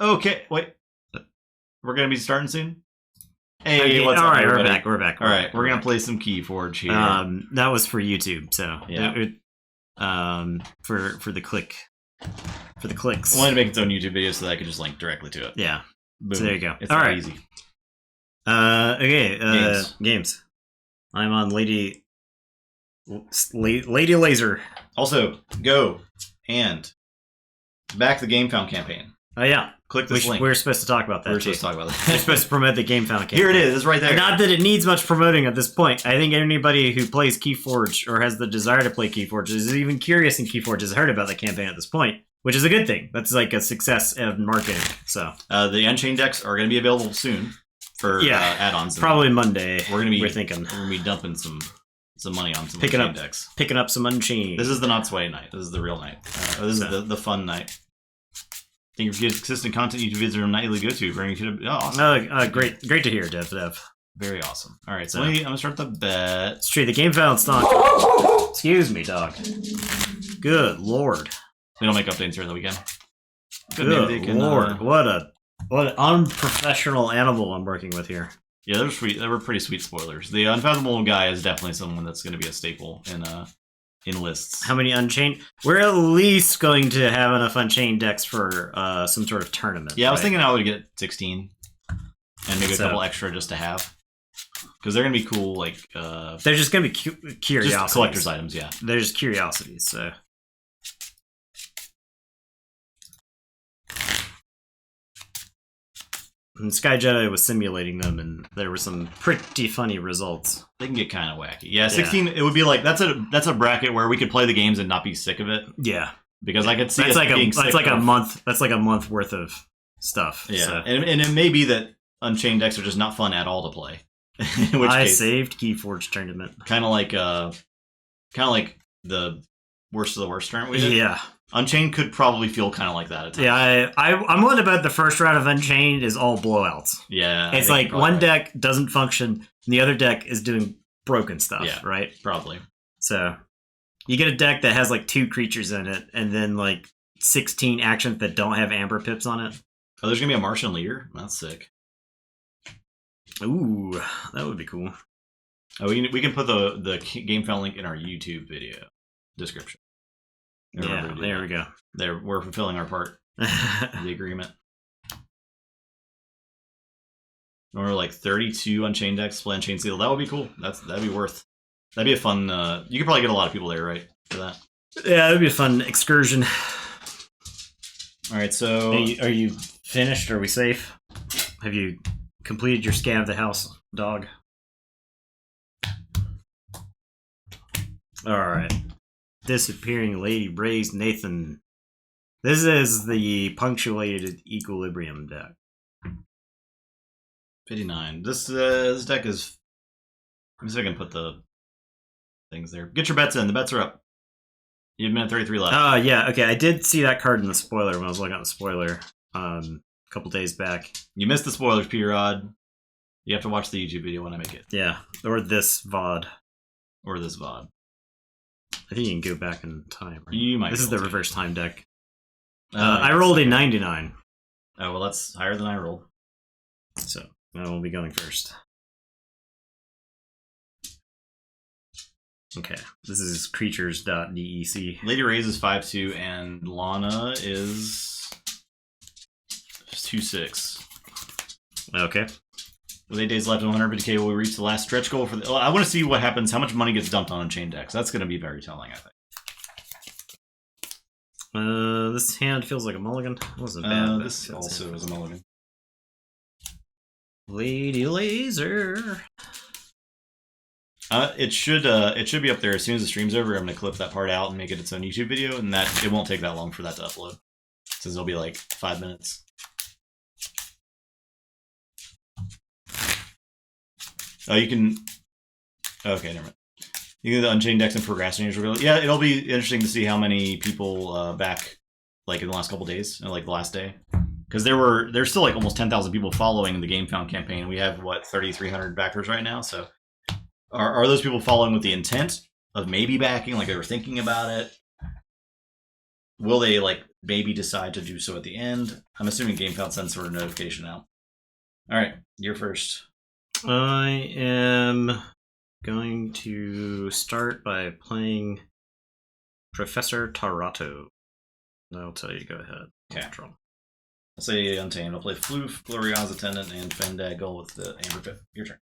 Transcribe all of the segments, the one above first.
Okay, wait. We're gonna be starting soon. Hey, what's all up, right, everybody? we're back. All right, we're gonna play some Keyforge here. That was for YouTube, so Yeah. for the clicks. I wanted to make its own YouTube video so that I could just link directly to it. Yeah. Boom. So there you go. It's all that right. easy. Okay. Games. I'm on Lady Laser. Also, go and back the Game Found campaign. Oh yeah. Click this link. We're supposed to talk about that. We're supposed to talk about We're that. supposed to promote the Game Found campaign. Here it is. It's right there. Not that it needs much promoting at this point. I think anybody who plays Keyforge or has the desire to play Keyforge is even curious in Keyforge has heard about the campaign at this point, which is a good thing. That's like a success of marketing. So the Unchained decks are going to be available soon for add-ons. Probably Monday. We're thinking we're gonna be dumping some money on some Picking Unchained up decks. Picking up some Unchained. This is the not sway night. This is the real night. This is the fun night. Thank you for your consistent content. YouTube videos are nightly go-to. Bring you to awesome. Great to hear, Dev. Very awesome. All right, so I'm gonna start the bet. It's true. The Game Found stock. Excuse me, dog. Good lord. We don't make updates during the weekend. Good lord. What an unprofessional animal I'm working with here. Yeah, they're sweet. They were pretty sweet spoilers. The Unfathomable guy is definitely someone that's going to be a staple in lists. How many Unchained? We're at least going to have enough Unchained decks for some sort of tournament. Yeah, I was thinking I would get 16 and maybe a couple extra just to have. Because they're going to be cool, like... they're just going to be curiosities. Just collector's items, yeah. They're just curiosities, so... And Sky Jedi was simulating them, and there were some pretty funny results. They can get kind of wacky. Yeah, 16. It would be like that's a bracket where we could play the games and not be sick of it. Yeah, because I could see that's like a month. That's like a month worth of stuff. Yeah, so. and it may be that Unchained decks are just not fun at all to play. In which case, saved Keyforge tournament. Kind of like the worst of the worst tournament we did. Yeah. Unchained could probably feel kind of like that at times. Yeah, I'm willing to bet the first round of Unchained is all blowouts. Yeah. It's like one deck doesn't function, and the other deck is doing broken stuff, right? Probably. So, you get a deck that has like 2 creatures in it, and then like 16 actions that don't have Amber Pips on it. Oh, there's going to be a Martian leader? That's sick. Ooh, that would be cool. Oh, we can put the Game Found link in our YouTube video description. Yeah, there we go. We're fulfilling our part of the agreement. Or like 32 Unchained decks, play Unchained Seal. That would be cool. That'd be a fun. You could probably get a lot of people there, right? For that. Yeah, that'd be a fun excursion. All right, so are you finished? Are we safe? Have you completed your scan of the house, dog? All right. Disappearing Lady Braised Nathan. This is the punctuated equilibrium deck. 59. This deck is... Let me see if I can put the things there. Get your bets in. The bets are up. You have a minute 33 left. Yeah, okay. I did see that card in the spoiler when I was looking at the spoiler a couple days back. You missed the spoilers, P-Rod. You have to watch the YouTube video when I make it. Yeah, or this VOD. Or this VOD. I think you can go back in time. Right? You might. This is the reverse time deck. I rolled a 99. Oh, well, that's higher than I rolled. So, I will be going first. Okay, this is creatures.dec. Lady Raze is 5-2, and Lana is 2-6. Okay. With 8 days left on 150k, will we reach the last stretch goal for the... I want to see what happens, how much money gets dumped on Unchained decks. That's going to be very telling, I think. This hand feels like a mulligan. It wasn't bad. This also is a mulligan. Lady Laser. It should be up there as soon as the stream's over. I'm going to clip that part out and make it its own YouTube video, and that it won't take that long for that to upload. Since it'll be like 5 minutes. Oh, you can... Okay, never mind. You can do the Unchained decks and procrastinators. Yeah, it'll be interesting to see how many people back, like, in the last couple days, like the last day. Because there's still like almost 10,000 people following the Game Found campaign. We have, what, 3,300 backers right now? So are those people following with the intent of maybe backing, like they were thinking about it? will they like maybe decide to do so at the end? I'm assuming GameFound sends sort of notification out. All right, you're first. I am going to start by playing Professor Tarato. I'll tell you, go ahead. Okay. Control. I'll say Untamed. I'll play Floof, Glorion's Attendant, and Fendagle with the Amber Pit. Your turn.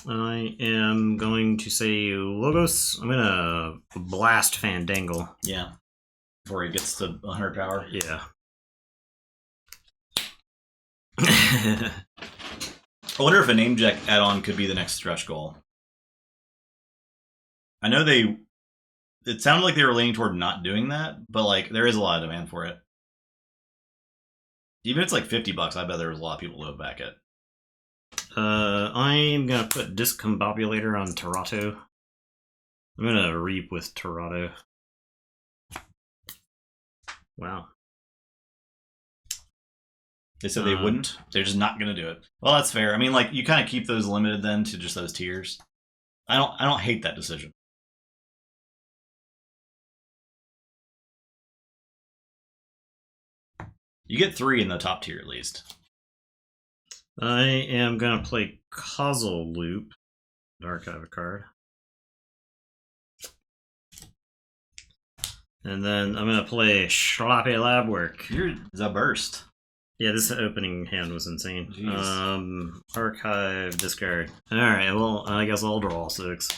I am going to say Logos. I'm gonna blast Fandangle. Yeah. Before he gets to 100 power. Yeah. I wonder if a name check add-on could be the next stretch goal. I know it sounded like they were leaning toward not doing that, but like there is a lot of demand for it. Even if it's like $50, I bet there was a lot of people who would back it. I'm gonna put Discombobulator on Tarato. I'm gonna reap with Tarato. Wow. They said they wouldn't. They're just not going to do it. Well, that's fair. I mean, like you kind of keep those limited then to just those tiers. I don't hate that decision. You get 3 in the top tier at least. I am gonna play Causal Loop. Archive a card. And then I'm gonna play Sloppy Lab Work. You're the burst. Yeah, this opening hand was insane. Jeez. Archive, discard. Alright, well, I guess I'll draw 6.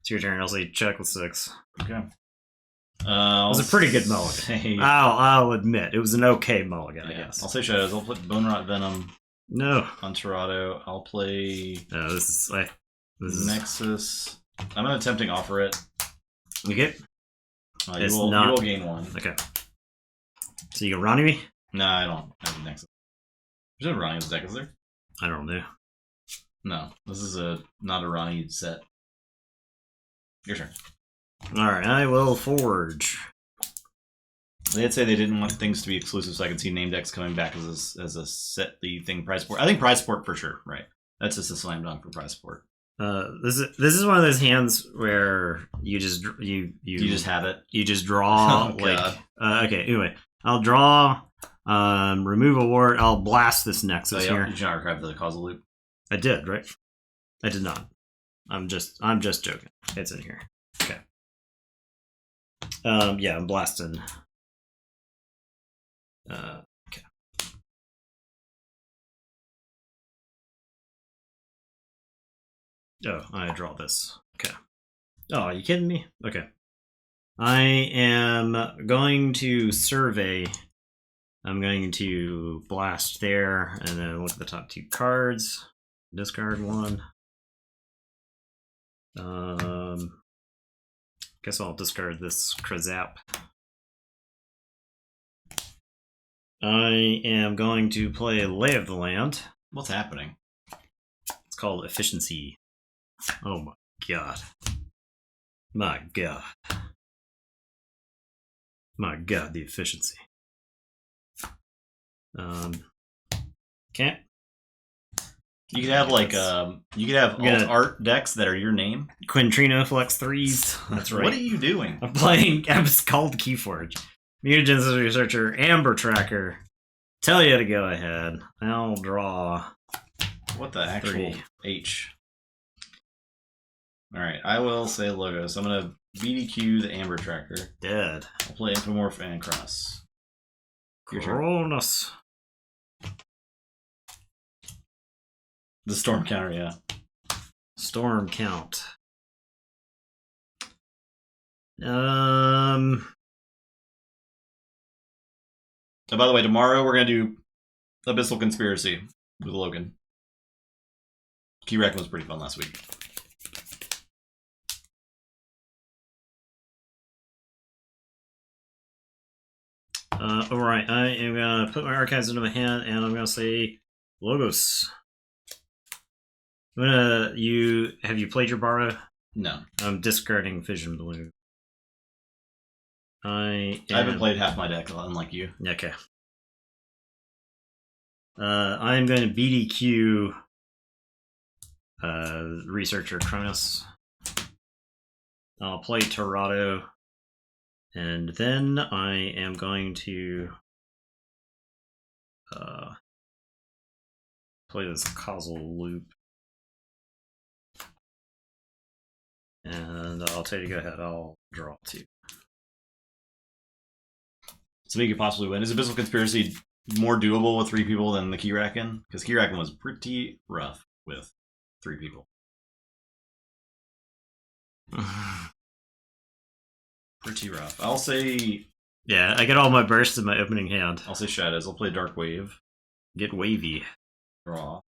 It's your turn. I'll say check with 6. Okay. It was a pretty good mulligan. I'll admit, it was an okay mulligan, I guess. I'll say Shadows. I'll put Bone Rot Venom. No. On Torado. I'll play. No, this is Nexus. I'm gonna tempting offer it. Okay. You will gain 1. Okay. So you go Ronnie me? No, I don't have the Nexus. There's no Ronnie in this deck, is there? I don't know. No, this is not a Ronnie set. Your turn. Alright, I will forge. They did say they didn't want things to be exclusive, so I can see name decks coming back as a set the thing prize support. I think prize support for sure, right? That's just a slam dunk for prize support. This is one of those hands where you just have it. You just draw okay. Anyway, I'll draw. Remove a ward. I'll blast this Nexus here. You should not archive the causal loop. I did, right? I did not. I'm just joking. It's in here. Okay. Yeah, I'm blasting. Okay. Oh, I draw this. Okay. Oh, are you kidding me? Okay. I am going to survey. I'm going to blast there, and then look at the top 2 cards. Discard 1. Guess I'll discard this Krazap. I am going to play Lay of the Land. What's happening? It's called Efficiency. Oh my god. My god. My god, the efficiency. Can't. You could have like art decks that are your name. Quintrino Flex 3s. That's right. What are you doing? I'm playing. It's called Keyforge. Mutagens Researcher, Amber Tracker. Tell you to go ahead. I'll draw. What the actual 3. H? Alright, I will say logos. I'm gonna BDQ the Amber Tracker. Dead. I'll play Infomorph and Cross. Cronus. The Storm counter, yeah. Storm count. Oh, by the way, tomorrow we're gonna do Abyssal Conspiracy with Logan. Key-Wreck was pretty fun last week. Alright, I am gonna put my archives into my hand, and I'm gonna say Logos. I'm gonna have you played your borrow? No. I'm discarding Fission Balloon. I haven't played half my deck, unlike you. Okay. I'm going to BDQ Researcher Cronus. I'll play Torado, and then I am going to play this causal loop. And I'll tell you to go ahead, I'll draw 2. So make it possibly win. Is Abyssal Conspiracy more doable with 3 people than the Keyracken? Because Keyracken was pretty rough with 3 people. Pretty rough. I'll say... Yeah, I get all my bursts in my opening hand. I'll say Shadows. I'll play Dark Wave. Get wavy. Draw.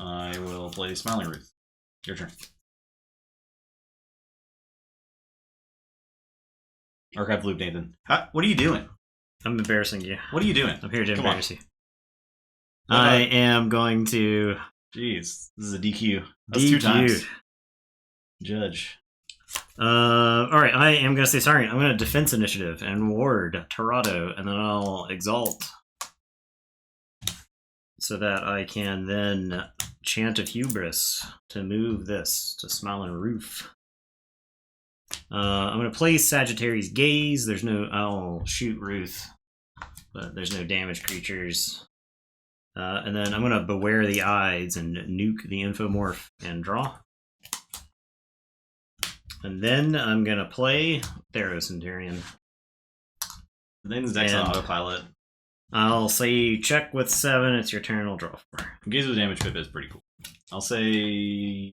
I will play Smiling Ruth. Your turn. Archive Loop, Nathan. What are you doing? I'm embarrassing you. What are you doing? I'm here to embarrass you. What I about- am going to... Jeez, this is a DQ. That's 2 times. Judge. Alright, I am going to say sorry. I'm going to Defense Initiative and Ward Torado, and then I'll Exalt. So that I can then Chant of Hubris to move this to Smiling Roof. I'm going to play Sagittarius Gaze. There's no... I'll shoot Ruth, but there's no damage creatures. And then I'm going to Beware the Eyes and nuke the Infomorph and draw. And then I'm going to play Theros Centurion. Nathan's deck's on autopilot. I'll say check with 7. It's your turn. I'll draw 4. Engage with damage pip is pretty cool. I'll say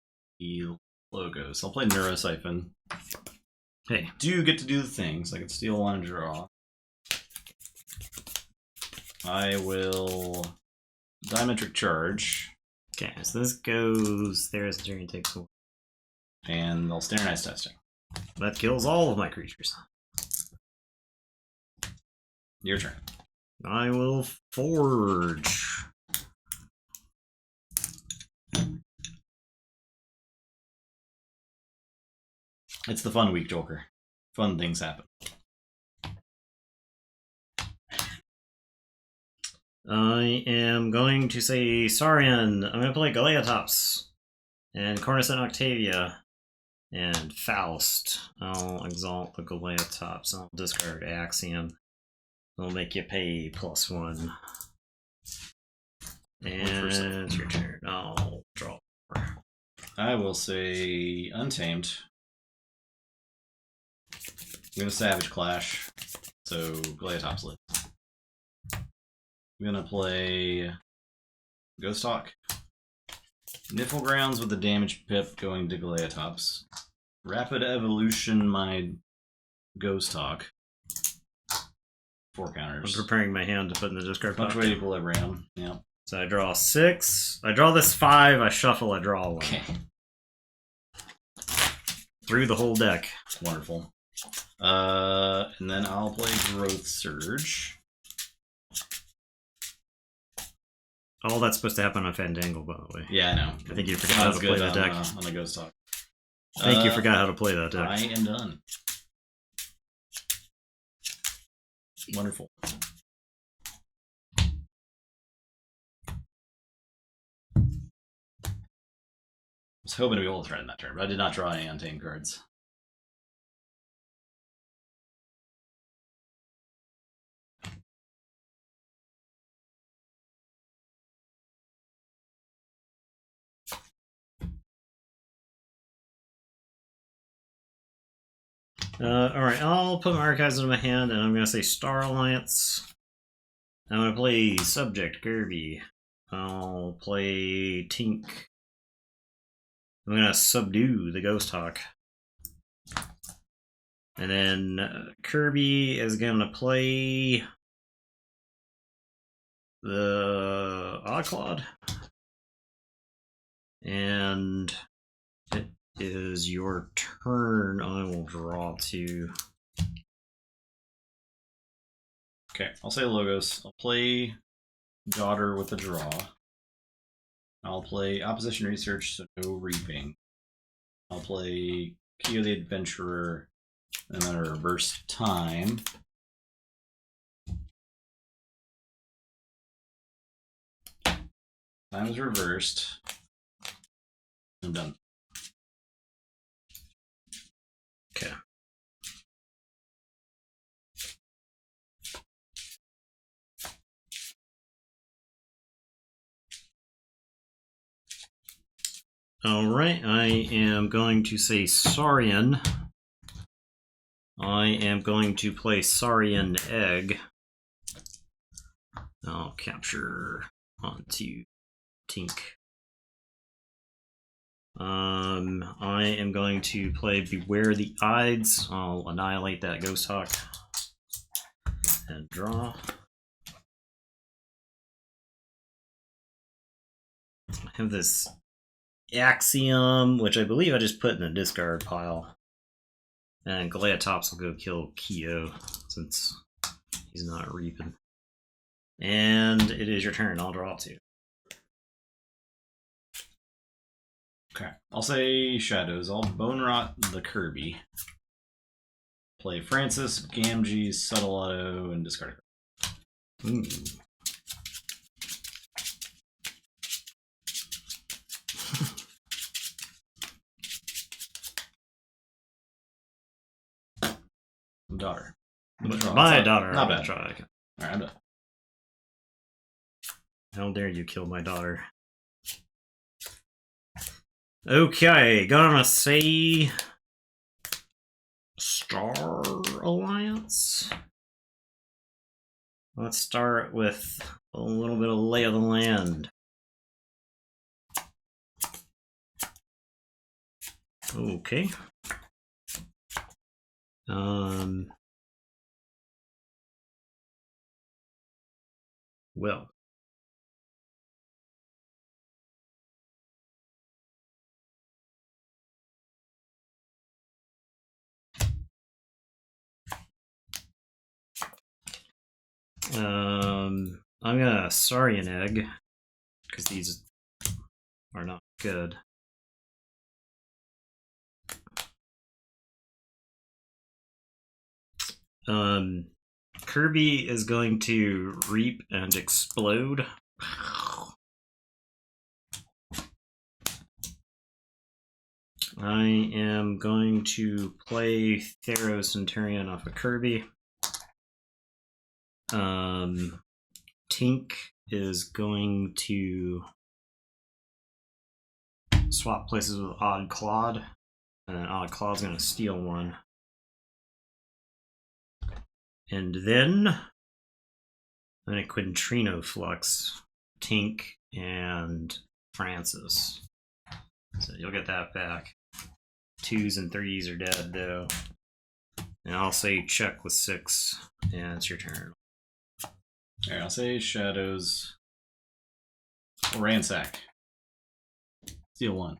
Logos. I'll play Neurosiphon. Hey. Do get to do the things. I can steal 1 and draw. I will Diametric Charge. Okay, so this goes Theros Centurion takes 1. And I'll Standardize Testing. That kills all of my creatures. Your turn. I will Forge. It's the fun week, Joker. Fun things happen. I am going to say Saurian. I'm going to play Galeatops. And Cornicent Octavia. And Faust. I'll Exalt the Galeatops. I'll discard Axiom. I'll make you pay +1. And it's your turn. I'll draw 4. I will say Untamed. I'm going to Savage Clash. So Galeatops lit. I'm going to play Ghost Hawk. Niflgrounds with the damage pip going to Galeatops. Rapid Evolution my Ghost Hawk. 4 counters. I'm preparing my hand to put in the discard pile. Punctuate Equilibrium. Yeah. So I draw 6. I draw this 5. I shuffle. I draw 1. Okay. Through the whole deck. Wonderful. And then I'll play Growth Surge. All that's supposed to happen on Fandangle, by the way. Yeah, I know. I think you forgot how to play that deck. On the Ghost Hawk. I think you forgot how to play that deck. I am done. Wonderful. I was hoping to be able to threaten that turn, but I did not draw any Untamed cards. Alright, I'll put my archives into my hand, and I'm going to say Star Alliance. I'm going to play Subject, Kirby. I'll play Tink. I'm going to subdue the Ghost Hawk. And then Kirby is going to play the Oddclad. And it is your turn. I will draw 2. Okay, I'll say Logos. I'll play Daughter with a draw. I'll play Opposition Research, so no Reaping. I'll play Kyo the Adventurer, and then a Reverse Time. Time is reversed. I'm done. Okay. Alright, I am going to say Saurian. I am going to play Saurian Egg. I'll capture onto Tink. I am going to play Beware the Ides. I'll annihilate that Ghost Hawk. And draw. I have this Axiom, which I believe I just put in the discard pile. And Galeatops will go kill Keo, since he's not reaping. And it is your turn. I'll draw 2. Okay. I'll say Shadows. I'll Bone Rot the Kirby. Play Francis, Gamgee, Subtle Auto, and discard a card. Ooh. Daughter. My daughter. Not bad. Try. Alright, I'm done. How dare you kill my daughter? Okay, gonna say Star Alliance. Let's start with a little bit of lay of the land. Okay. Well. I'm gonna Saurian Egg, because these are not good. Kirby is going to reap and explode. I am going to play Thero Centurion off of Kirby. Tink is going to swap places with Odd Clawed, and then Odd Clawed's going to steal one. And then I'm going to Quintrino Flux, Tink, and Francis. So you'll get that back. 2s and 3s are dead, though. And I'll say check with 6, and it's your turn. Alright, I'll say Shadows. Ransack. Steal 1.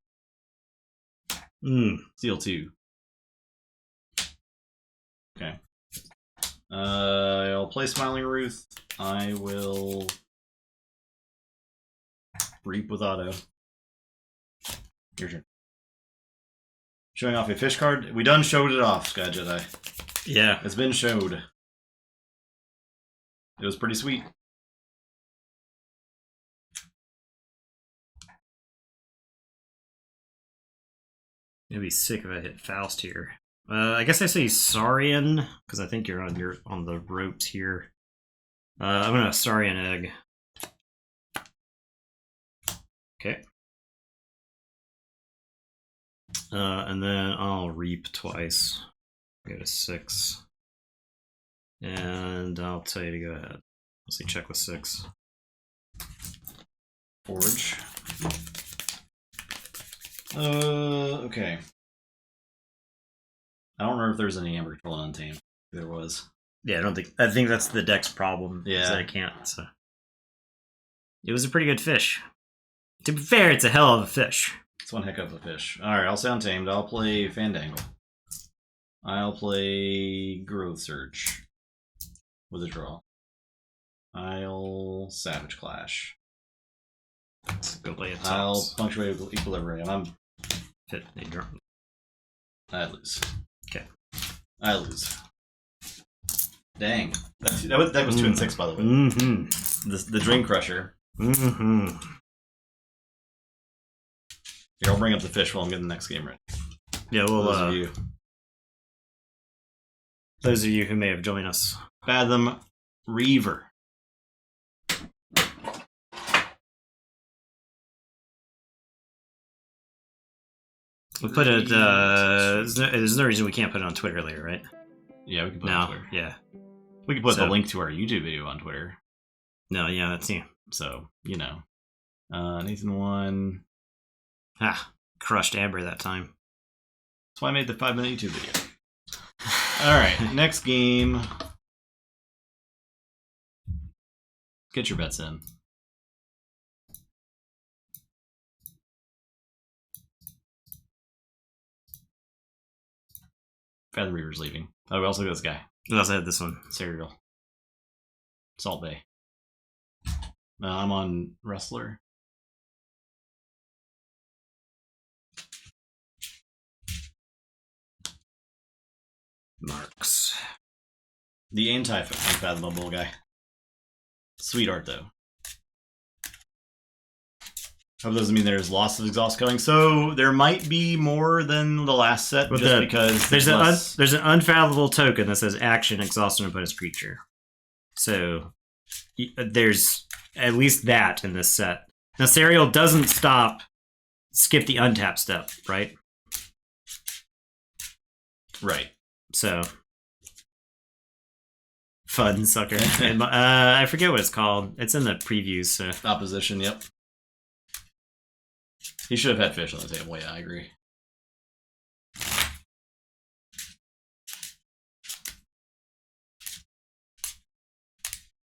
Steal 2. Okay. I'll play Smiling Ruth. I will reap with Auto. Your turn. Showing off a fish card. We done showed it off, Sky Jedi. Yeah. It's been showed. It was pretty sweet. It'd be sick if I hit Faust here. I guess I say Saurian, because I think you're on the ropes here. I'm gonna Saurian Egg. Okay. And then I'll reap twice. Go to 6. And I'll tell you to go ahead. I'll say check with 6. Forge. Okay. I don't remember if there's any Amber Control and Untamed. There was. Yeah, I think that's the deck's problem. Yeah. Is that I can't, so. It was a pretty good fish. To be fair, it's a hell of a fish. It's one heck of a fish. Alright, I'll say Untamed. I'll play Fandangle. I'll play Growth Surge. With a draw. I'll Savage Clash. Let's go lay a tops. I'll Punctuate Equilibrium. I lose. Okay. I lose. Dang. That was 2 and 6, by the way. Mm-hmm. The Dream Crusher. Mm-hmm. Here, I'll bring up the fish while I'm getting the next game ready. Yeah, well, those of you who may have joined us. Fathom Reaver. We'll put it. There's no reason we can't put it on Twitter later, right? Yeah, we can put it on Twitter. Yeah. We can put the link to our YouTube video on Twitter. No, yeah, that's you. So, you know. Nathan won. Crushed Amber that time. That's why I made the 5-minute YouTube video. Alright, next game. Get your bets in. Fathom Reaver's leaving. Oh, we also got this guy. We also had this one. Cereal. Salt Bay. I'm on Wrestler. Marks. The anti-unfathomable guy. Sweet art, though. Hope doesn't mean there's lots of exhaust coming. So there might be more than the last set, just because there's an unfathomable token that says action exhaust an opponent's creature. So there's at least that in this set. Now Serial doesn't skip the untap step, right? Right. So fun sucker. And, I forget what it's called. It's in the previews. So. Opposition. Yep. He should have had fish on the table. Yeah, I agree.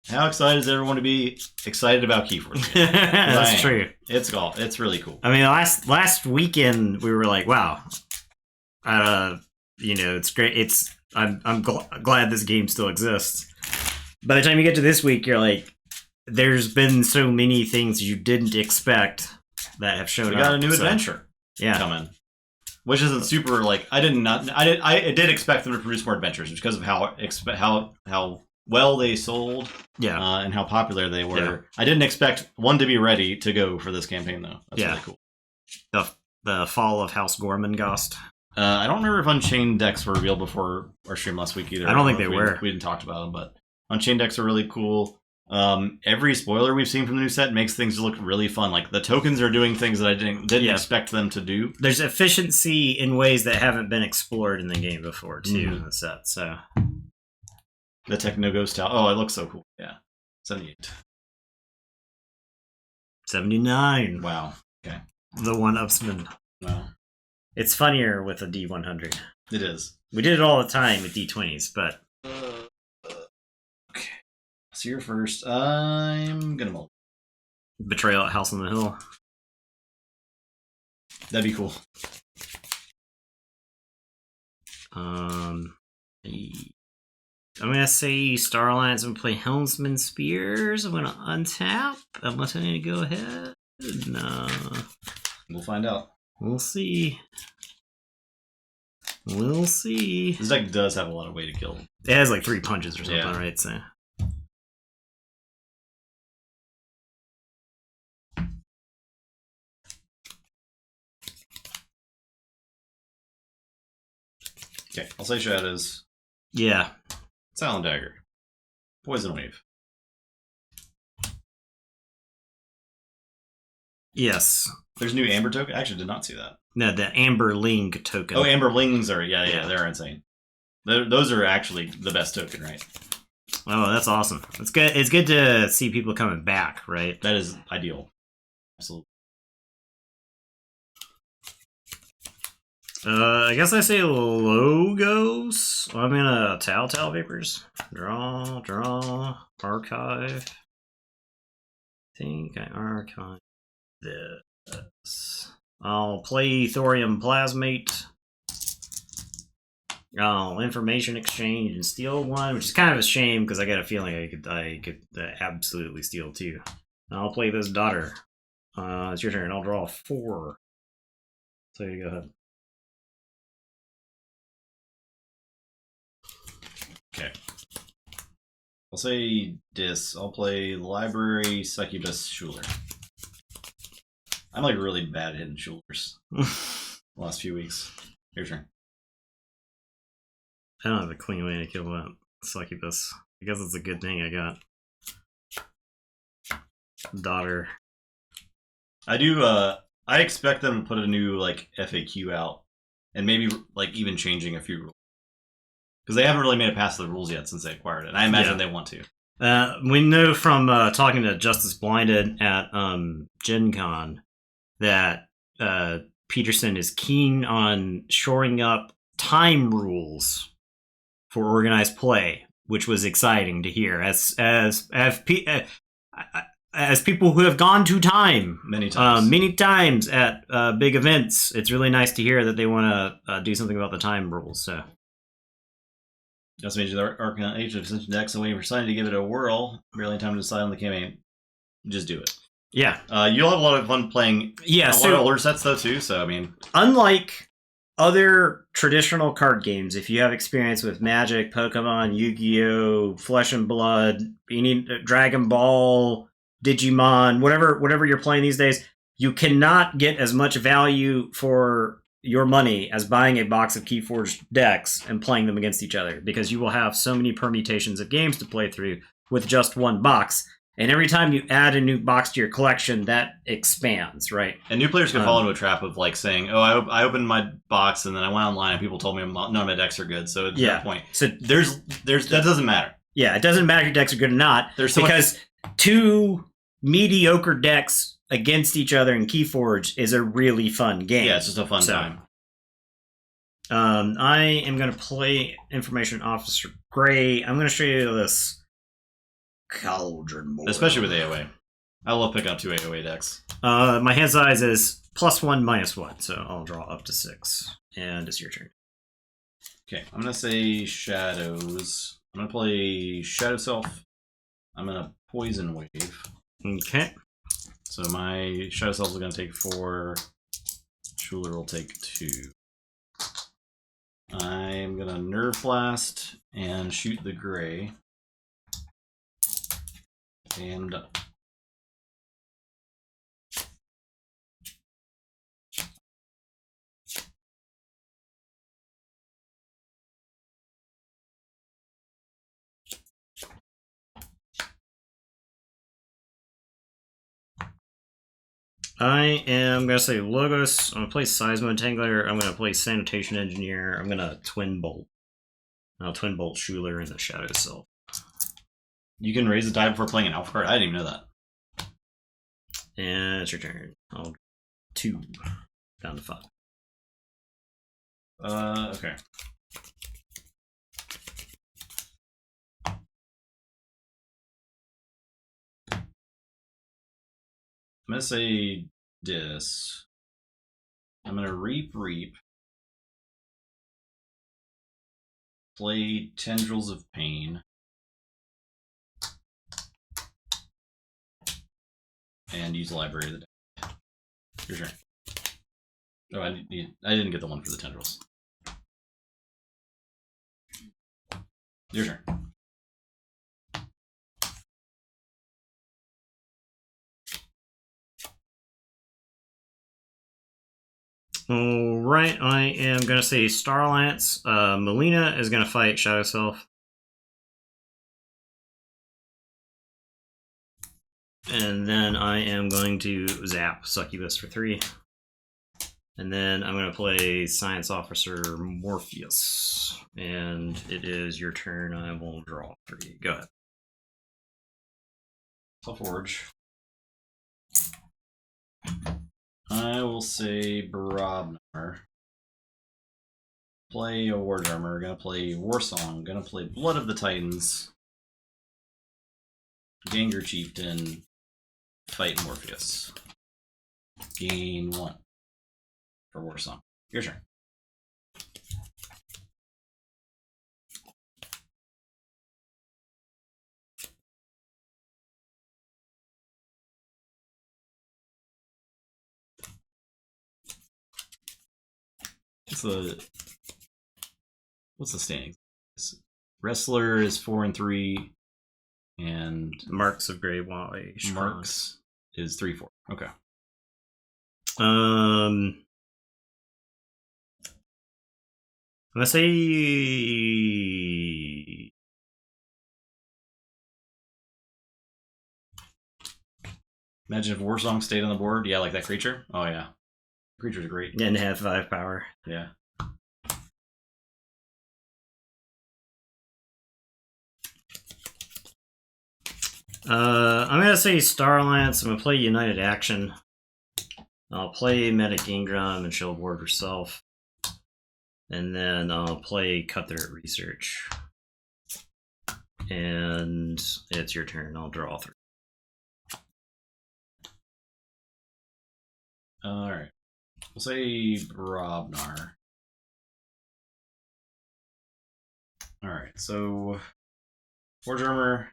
How excited is everyone to be excited about Keyforge? That's true. It's really cool. I mean, last weekend we were like, wow, it's great. I'm glad this game still exists. By the time you get to this week, you're like, there's been so many things you didn't expect that have shown up. We got a new adventure coming, which isn't super like I did expect them to produce more adventures because of how well they sold, and how popular they were. Yeah. I didn't expect one to be ready to go for this campaign though. That's really cool. The fall of House Gormenghast. I don't remember if Unchained decks were revealed before our stream last week either. I don't think they were. We didn't talk about them, but Unchained decks are really cool. Every spoiler we've seen from the new set makes things look really fun. Like the tokens are doing things that I didn't expect them to do. There's efficiency in ways that haven't been explored in the game before too in the set. So the Techno Ghost Tower. Oh, it looks so cool. Yeah, 78, 79. Wow. Okay. The one-upsman. Wow. It's funnier with a D100. It is. We did it all the time with D20s, but. Okay. So you're first. I'm gonna mulligan. Betrayal at House on the Hill. That'd be cool. I'm gonna say Star Alliance and play Helmsman Spears. I'm gonna untap. I'm not gonna go ahead. No. We'll find out. We'll see. We'll see. This deck does have a lot of way to kill. It has like 3 punches or something, right? So. Okay, I'll say Shadows. Yeah. Silent Dagger. Poison Wave. Yes. There's a new Amber token? I actually did not see that. No, the Amber Ling token. Oh, Amber Lings are, yeah, they're insane. Those are actually the best token, right? Oh, that's awesome. It's good. It's good to see people coming back, right? That is ideal. Absolutely. I guess I say logos. I'm gonna Tau Vapors. Draw, archive. I think I archive this. I'll play Thorium Plasmate. Information exchange and steal one, which is kind of a shame because I got a feeling I could absolutely steal two. I'll play this daughter. It's your turn. I'll draw 4. So you go ahead. Okay. I'll say Dis. I'll play Library Succubus Schuler. I'm like really bad at hitting shoulders the last few weeks. Your turn. I don't have a clean way to kill that succubus. I guess it's a good thing I got daughter. I do. I expect them to put a new like FAQ out, and maybe like even changing a few rules because they haven't really made it past the rules yet since they acquired it. And I imagine they want to. We know from talking to Justice Blinded at Gen Con that Peterson is keen on shoring up time rules for organized play, which was exciting to hear. As people who have gone to time many times at big events, it's really nice to hear that they want to do something about the time rules. So. Just means the Arcana Age of Ascension decks and waiting for Sunny to give it a whirl. Barely time to decide on the campaign. Just do it. Yeah. You'll have a lot of fun playing a lot of older sets, though, too. So, I mean... Unlike other traditional card games, if you have experience with Magic, Pokemon, Yu-Gi-Oh!, Flesh and Blood, Dragon Ball, Digimon, whatever you're playing these days, you cannot get as much value for your money as buying a box of Keyforge decks and playing them against each other, because you will have so many permutations of games to play through with just one box. And every time you add a new box to your collection, that expands, right? And new players can fall into a trap of like saying, "Oh, I opened my box and then I went online and people told me none of my decks are good." So at that point, so there's that doesn't matter. Yeah, it doesn't matter if your decks are good or not. There's so because two mediocre decks against each other in Keyforge is a really fun game. Yeah, it's just a fun time. I am going to play Information Officer Gray. I'm going to show you this Cauldron Board. Especially with AOA. I love picking up 2 AOA decks. My hand size is +1, -1, so I'll draw up to 6. And it's your turn. Okay, I'm going to say Shadows. I'm going to play Shadow Self. I'm going to Poison Wave. Okay. So my Shadow Self is going to take 4. Schuler will take 2. I'm going to Nerve Blast and shoot the Gray. And I'm done. I am going to say Logos. I'm going to play Seismo Tangler. I'm going to play Sanitation Engineer. I'm going to Twin Bolt. I'll Twin Bolt Schuler in the Shadow Self. You can raise the die before playing an alpha card? I didn't even know that. And it's your turn. I'll 2 down to 5. Okay. I'm going to say Dis. I'm going to Reap. Play Tendrils of Pain. And use the Library of the Dead. Your turn. Oh, I didn't get the one for the Tendrils. Your turn. Alright, I am going to say Starlance. Melina is going to fight Shadow Self. And then I am going to zap Succubus for 3. And then I'm going to play Science Officer Morpheus. And it is your turn. I will draw 3. Go ahead. Keyforge. I will say Barabnar. Play a War Drummer. Gonna play War Song. Gonna play Blood of the Titans. Ganger Chieftain. Fight Morpheus. Gain 1 for War Song. Your turn. What's the standing? Wrestler is 4 and 3, and Marks of Grey Wash. Marks is 3-4. Okay. I'm gonna say Imagine if Warsong stayed on the board. Yeah, like that creature. Oh yeah, creature's great. and have 5 power. Yeah. I'm gonna say Star Alliance. I'm gonna play United Action. I'll play Medic Ingram and she'll board herself. And then I'll play Cutthroat Research. And it's your turn. I'll draw 3. Alright. We'll say Brobnar. Alright, so Forge Armor.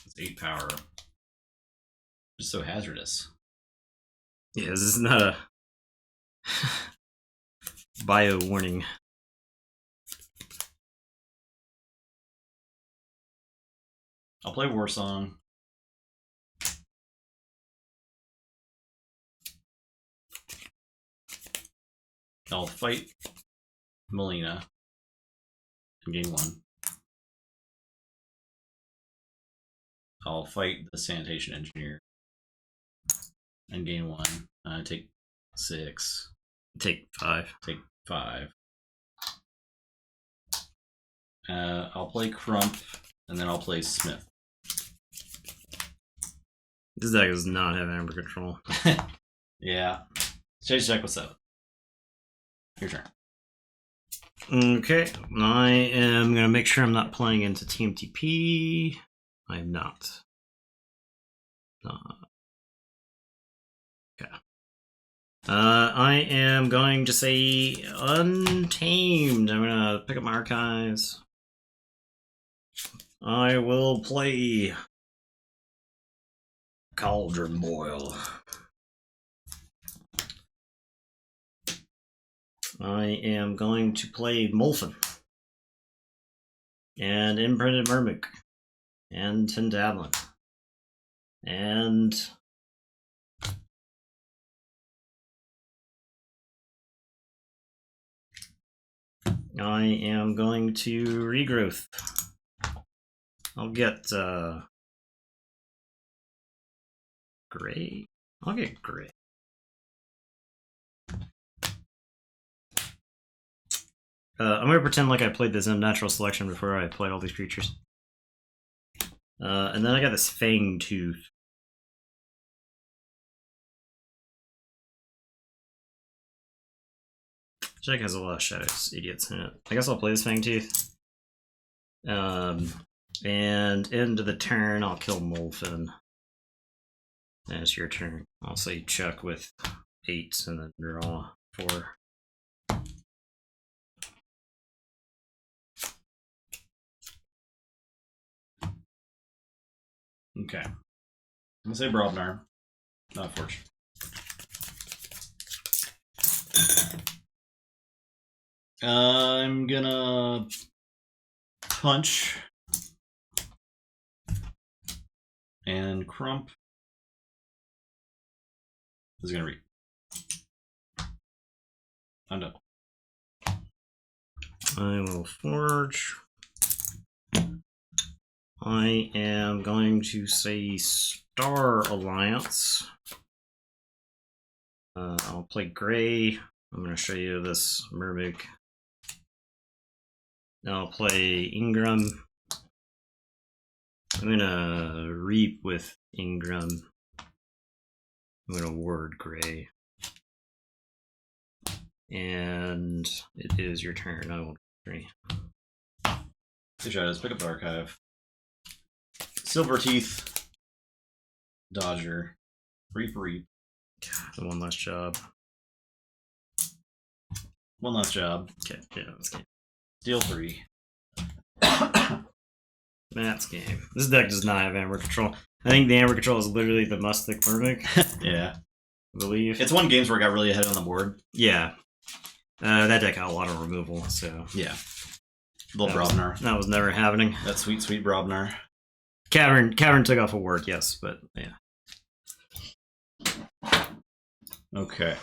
It's 8 power. Just so hazardous. Yeah, this is not a bio warning. I'll play Warsong. I'll fight Melina in game 1. I'll fight the Sanitation Engineer in game 1. Take 6. Take 5. Take 5. I'll play Crump, and then I'll play Smith. This deck does not have Amber Control. Yeah. Chase check, what's up? Your turn. Okay, I am going to make sure I'm not playing into TMTP. I am not. Okay. I am going to say Untamed. I'm going to pick up my archives. I will play Cauldron Boil. I am going to play Molfen. And Imprinted Murmuk. And Tendavlin. And I am going to Regrowth. I'll get Gray. I'll get Gray. I'm going to pretend like I played this Unnatural Selection before I played all these creatures. And then I got this Fang Tooth. Deck has a lot of shadows, idiots in it. I guess I'll play this Fang Tooth. And end of the turn, I'll kill Molfen. That's your turn. I'll say Chuck with 8 and then draw 4. Okay. I'm gonna say Brobnar. Not Forge. I'm gonna punch and Crump is gonna read. I'm done. I will Forge. I am going to say Star Alliance. I'll play Gray. I'm going to show you this Murmuk. I'll play Ingram. I'm going to Reap with Ingram. I'm going to Ward Gray. And it is your turn. I will 3. Two shadows, pick up the archive. Silver Teeth. Dodger. Reap. God, one last job. One last job. Okay, yeah, that's game. Steal 3. That's game. This deck does not have Amber Control. I think the Amber Control is literally the Mustic Murmuk. Yeah. I believe. It's won games where I got really ahead on the board. Yeah. That deck had a lot of removal, so. Yeah. Little Brobnar. That was never happening. That sweet, sweet Brobnar. Cavern took off a word, yes, but yeah. Okay.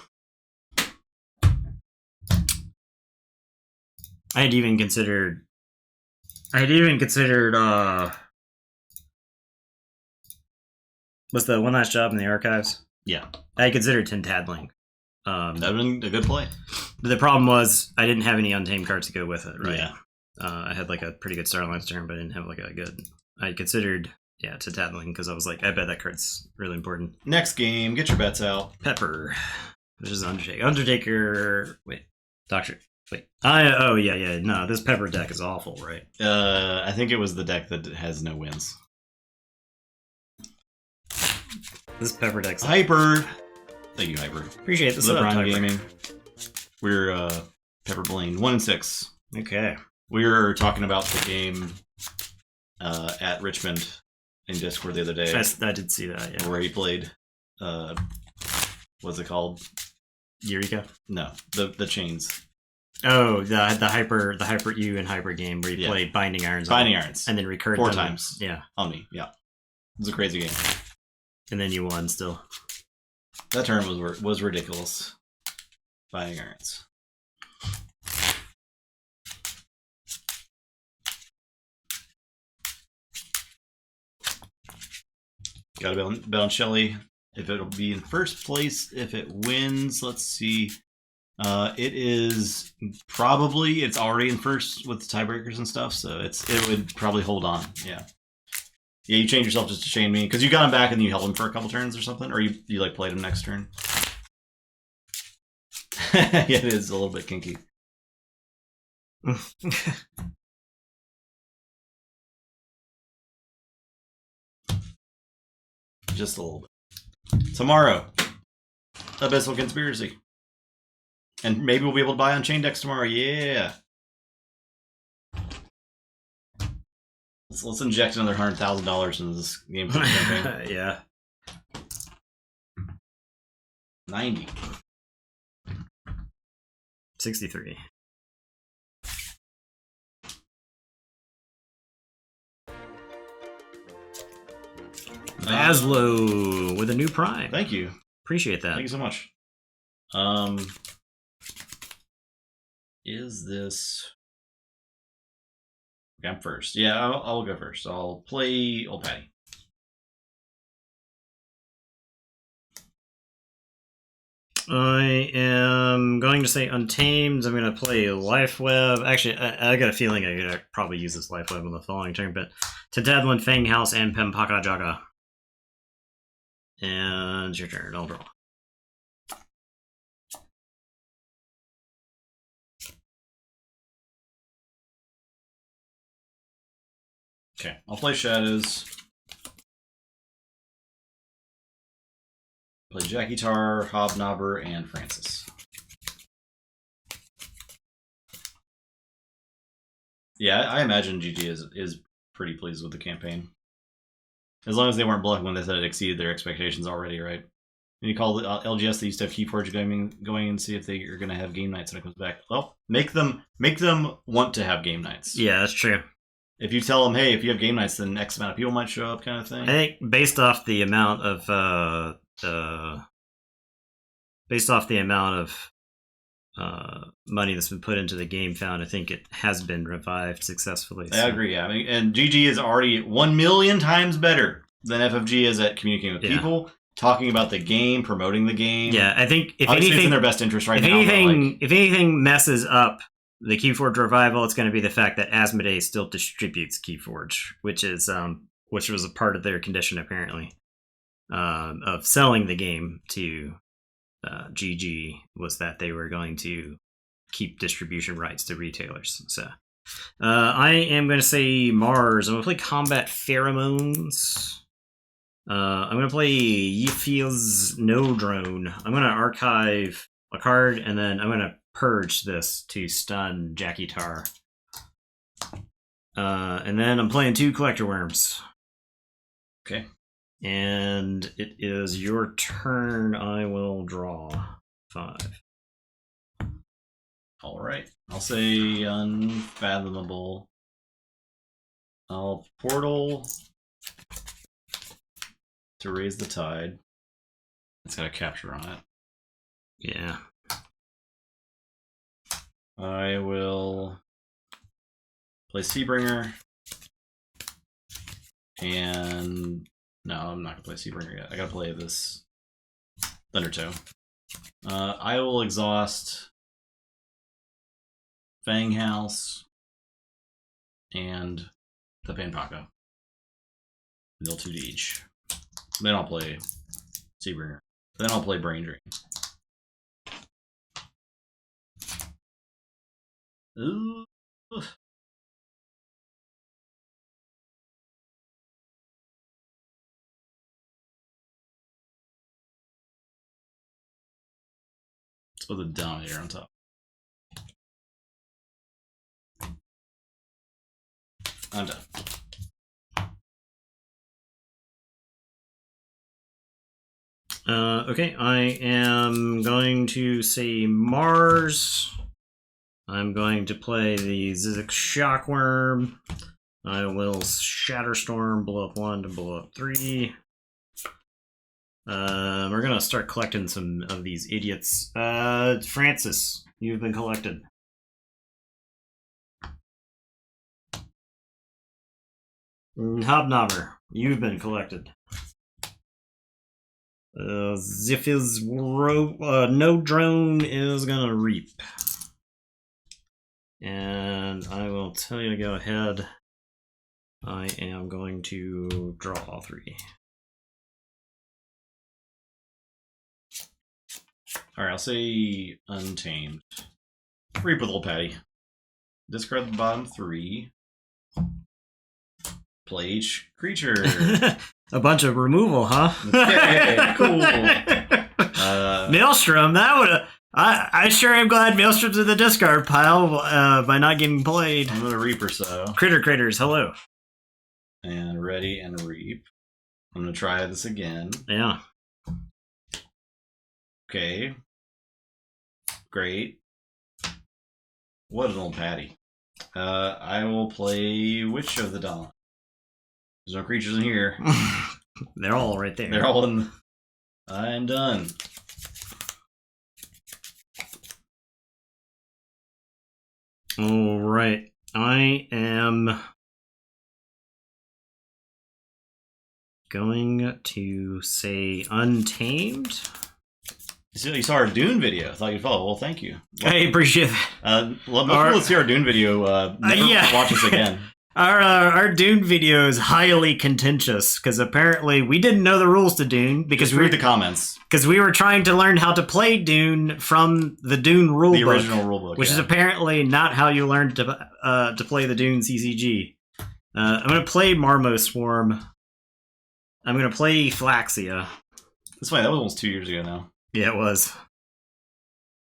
I had even considered what's the One Last Job in the Archives? Yeah. I considered Tintadling. That'd have been a good play. But the problem was I didn't have any Untamed cards to go with it, right? Yeah. I had like a pretty good Starline's turn, but I didn't have like a good. I considered, Tintadling, because I was like, I bet that card's really important. Next game, get your bets out. Pepper, which is Undertaker. Undertaker. Wait, Doctor. Wait. Yeah. No, this Pepper deck is awful, right? I think it was the deck that has no wins. This Pepper deck's Hyper. Thank you, Hyper. Appreciate the The sub, Prime Hyper. Gaming. We're Pepper Blaine 1-6. Okay. We were talking about the game at Richmond in Discord the other day. I did see that, yeah. Where he played what's it called? Eureka? No, the chains. Oh, the Hyper U and Hyper game where you played Binding Irons. Binding Irons. And then recurred 4 them. times. Yeah. On me, yeah. It was a crazy game. And then you won still. That turn was ridiculous. Binding Irons. Gotta bet on Shelly if it'll be in first place. If it wins, let's see. It is probably, it's already in first with the tiebreakers and stuff, so it would probably hold on. Yeah, you changed yourself just to shame me because you got him back and you held him for a couple turns or something, or you like played him next turn. Yeah, it is a little bit kinky. Just a little bit. Tomorrow, Abyssal Conspiracy. And maybe we'll be able to buy on chain decks tomorrow. Yeah. Let's inject another $100,000 into this game campaign. Yeah. 90. 63. Maslow with a new Prime. Thank you. Appreciate that. Thank you so much. Is this... Okay, I'm first. Yeah, I'll go first. I'll play Old Patty. I am going to say Untamed. I'm going to play Life Web. Actually, I got a feeling I could probably use this Life Web on the following turn, but Tintadlin, Fang House, and Pempaka Jaga. And it's your turn. I'll draw. Okay, I'll play Shadows. Play Jackie Tar, Hobnobber, and Francis. Yeah, I imagine GG is pretty pleased with the campaign. As long as they weren't bluffing when they said it exceeded their expectations already, right? And you call the LGS, they used to have Keyforge going and see if they are going to have game nights when it comes back. Well, make them want to have game nights. Yeah, that's true. If you tell them, hey, if you have game nights, then X amount of people might show up, kind of thing. I think based off the amount of money that's been put into the game found, I think it has been revived successfully. So. I agree. Yeah, I mean, and GG is already 1 million times better than FFG is at communicating with people, talking about the game, promoting the game. Yeah, I think if obviously anything, it's in their best interest right now. If anything messes up the Keyforge revival, it's going to be the fact that Asmodee still distributes Keyforge, which was a part of their condition apparently of selling the game to GG, was that they were going to keep distribution rights to retailers. So I am going to say Mars. I'm going to play Combat Pheromones. I'm going to play Yfield's No Drone. I'm going to archive a card, and then I'm going to purge this to stun Jackie Tar. And then I'm playing 2 Collector Worms. Okay. And it is your turn. I will draw 5. All right. I'll say Unfathomable. I'll Portal to raise the tide. It's got a capture on it. Yeah. I will play Seabringer. And no, I'm not gonna play Seabringer yet. I gotta play this Thundertoe. I will exhaust Fang House and the Panpaco. Deal 2 to each. Then I'll play Seabringer. Then I'll play Brain Drain. Ooh. Let's put the Dominator on top. I'm done. Okay, I am going to say Mars. I'm going to play the Zizix Shockworm. I will Shatterstorm, blow up 1 to blow up 3. We're gonna start collecting some of these idiots. Francis, you've been collected. Hobnobber, you've been collected. Ziff's no drone is gonna reap. And I will tell you to go ahead. I am going to draw all 3. Alright, I'll say Untamed. Reap with Old Patty. Discard the bottom 3. Play each creature. A bunch of removal, huh? Okay, cool. Maelstrom, that would have. I sure am glad Maelstrom's in the discard pile by not getting played. I'm gonna Reap or so. Critters, hello. And ready and Reap. I'm gonna try this again. Yeah. Okay. Great. What an Old Patty. I will play Witch of the Dawn. There's no creatures in here. They're all right there. They're all in. I'm done. All right. I am going to say Untamed. You saw our Dune video. I thought you'd follow. Well, thank you. I appreciate that. Let's see our Dune video. Never yeah. Watch us again. Our Dune video is highly contentious because apparently we didn't know the rules to Dune because Just read the comments. Because we were trying to learn how to play Dune from the Dune rulebook, the original rulebook, which is apparently not how you learned to play the Dune CCG. I'm going to play Marmo Swarm. I'm going to play Flaxia. That's funny. That was almost 2 years ago now. Yeah, it was.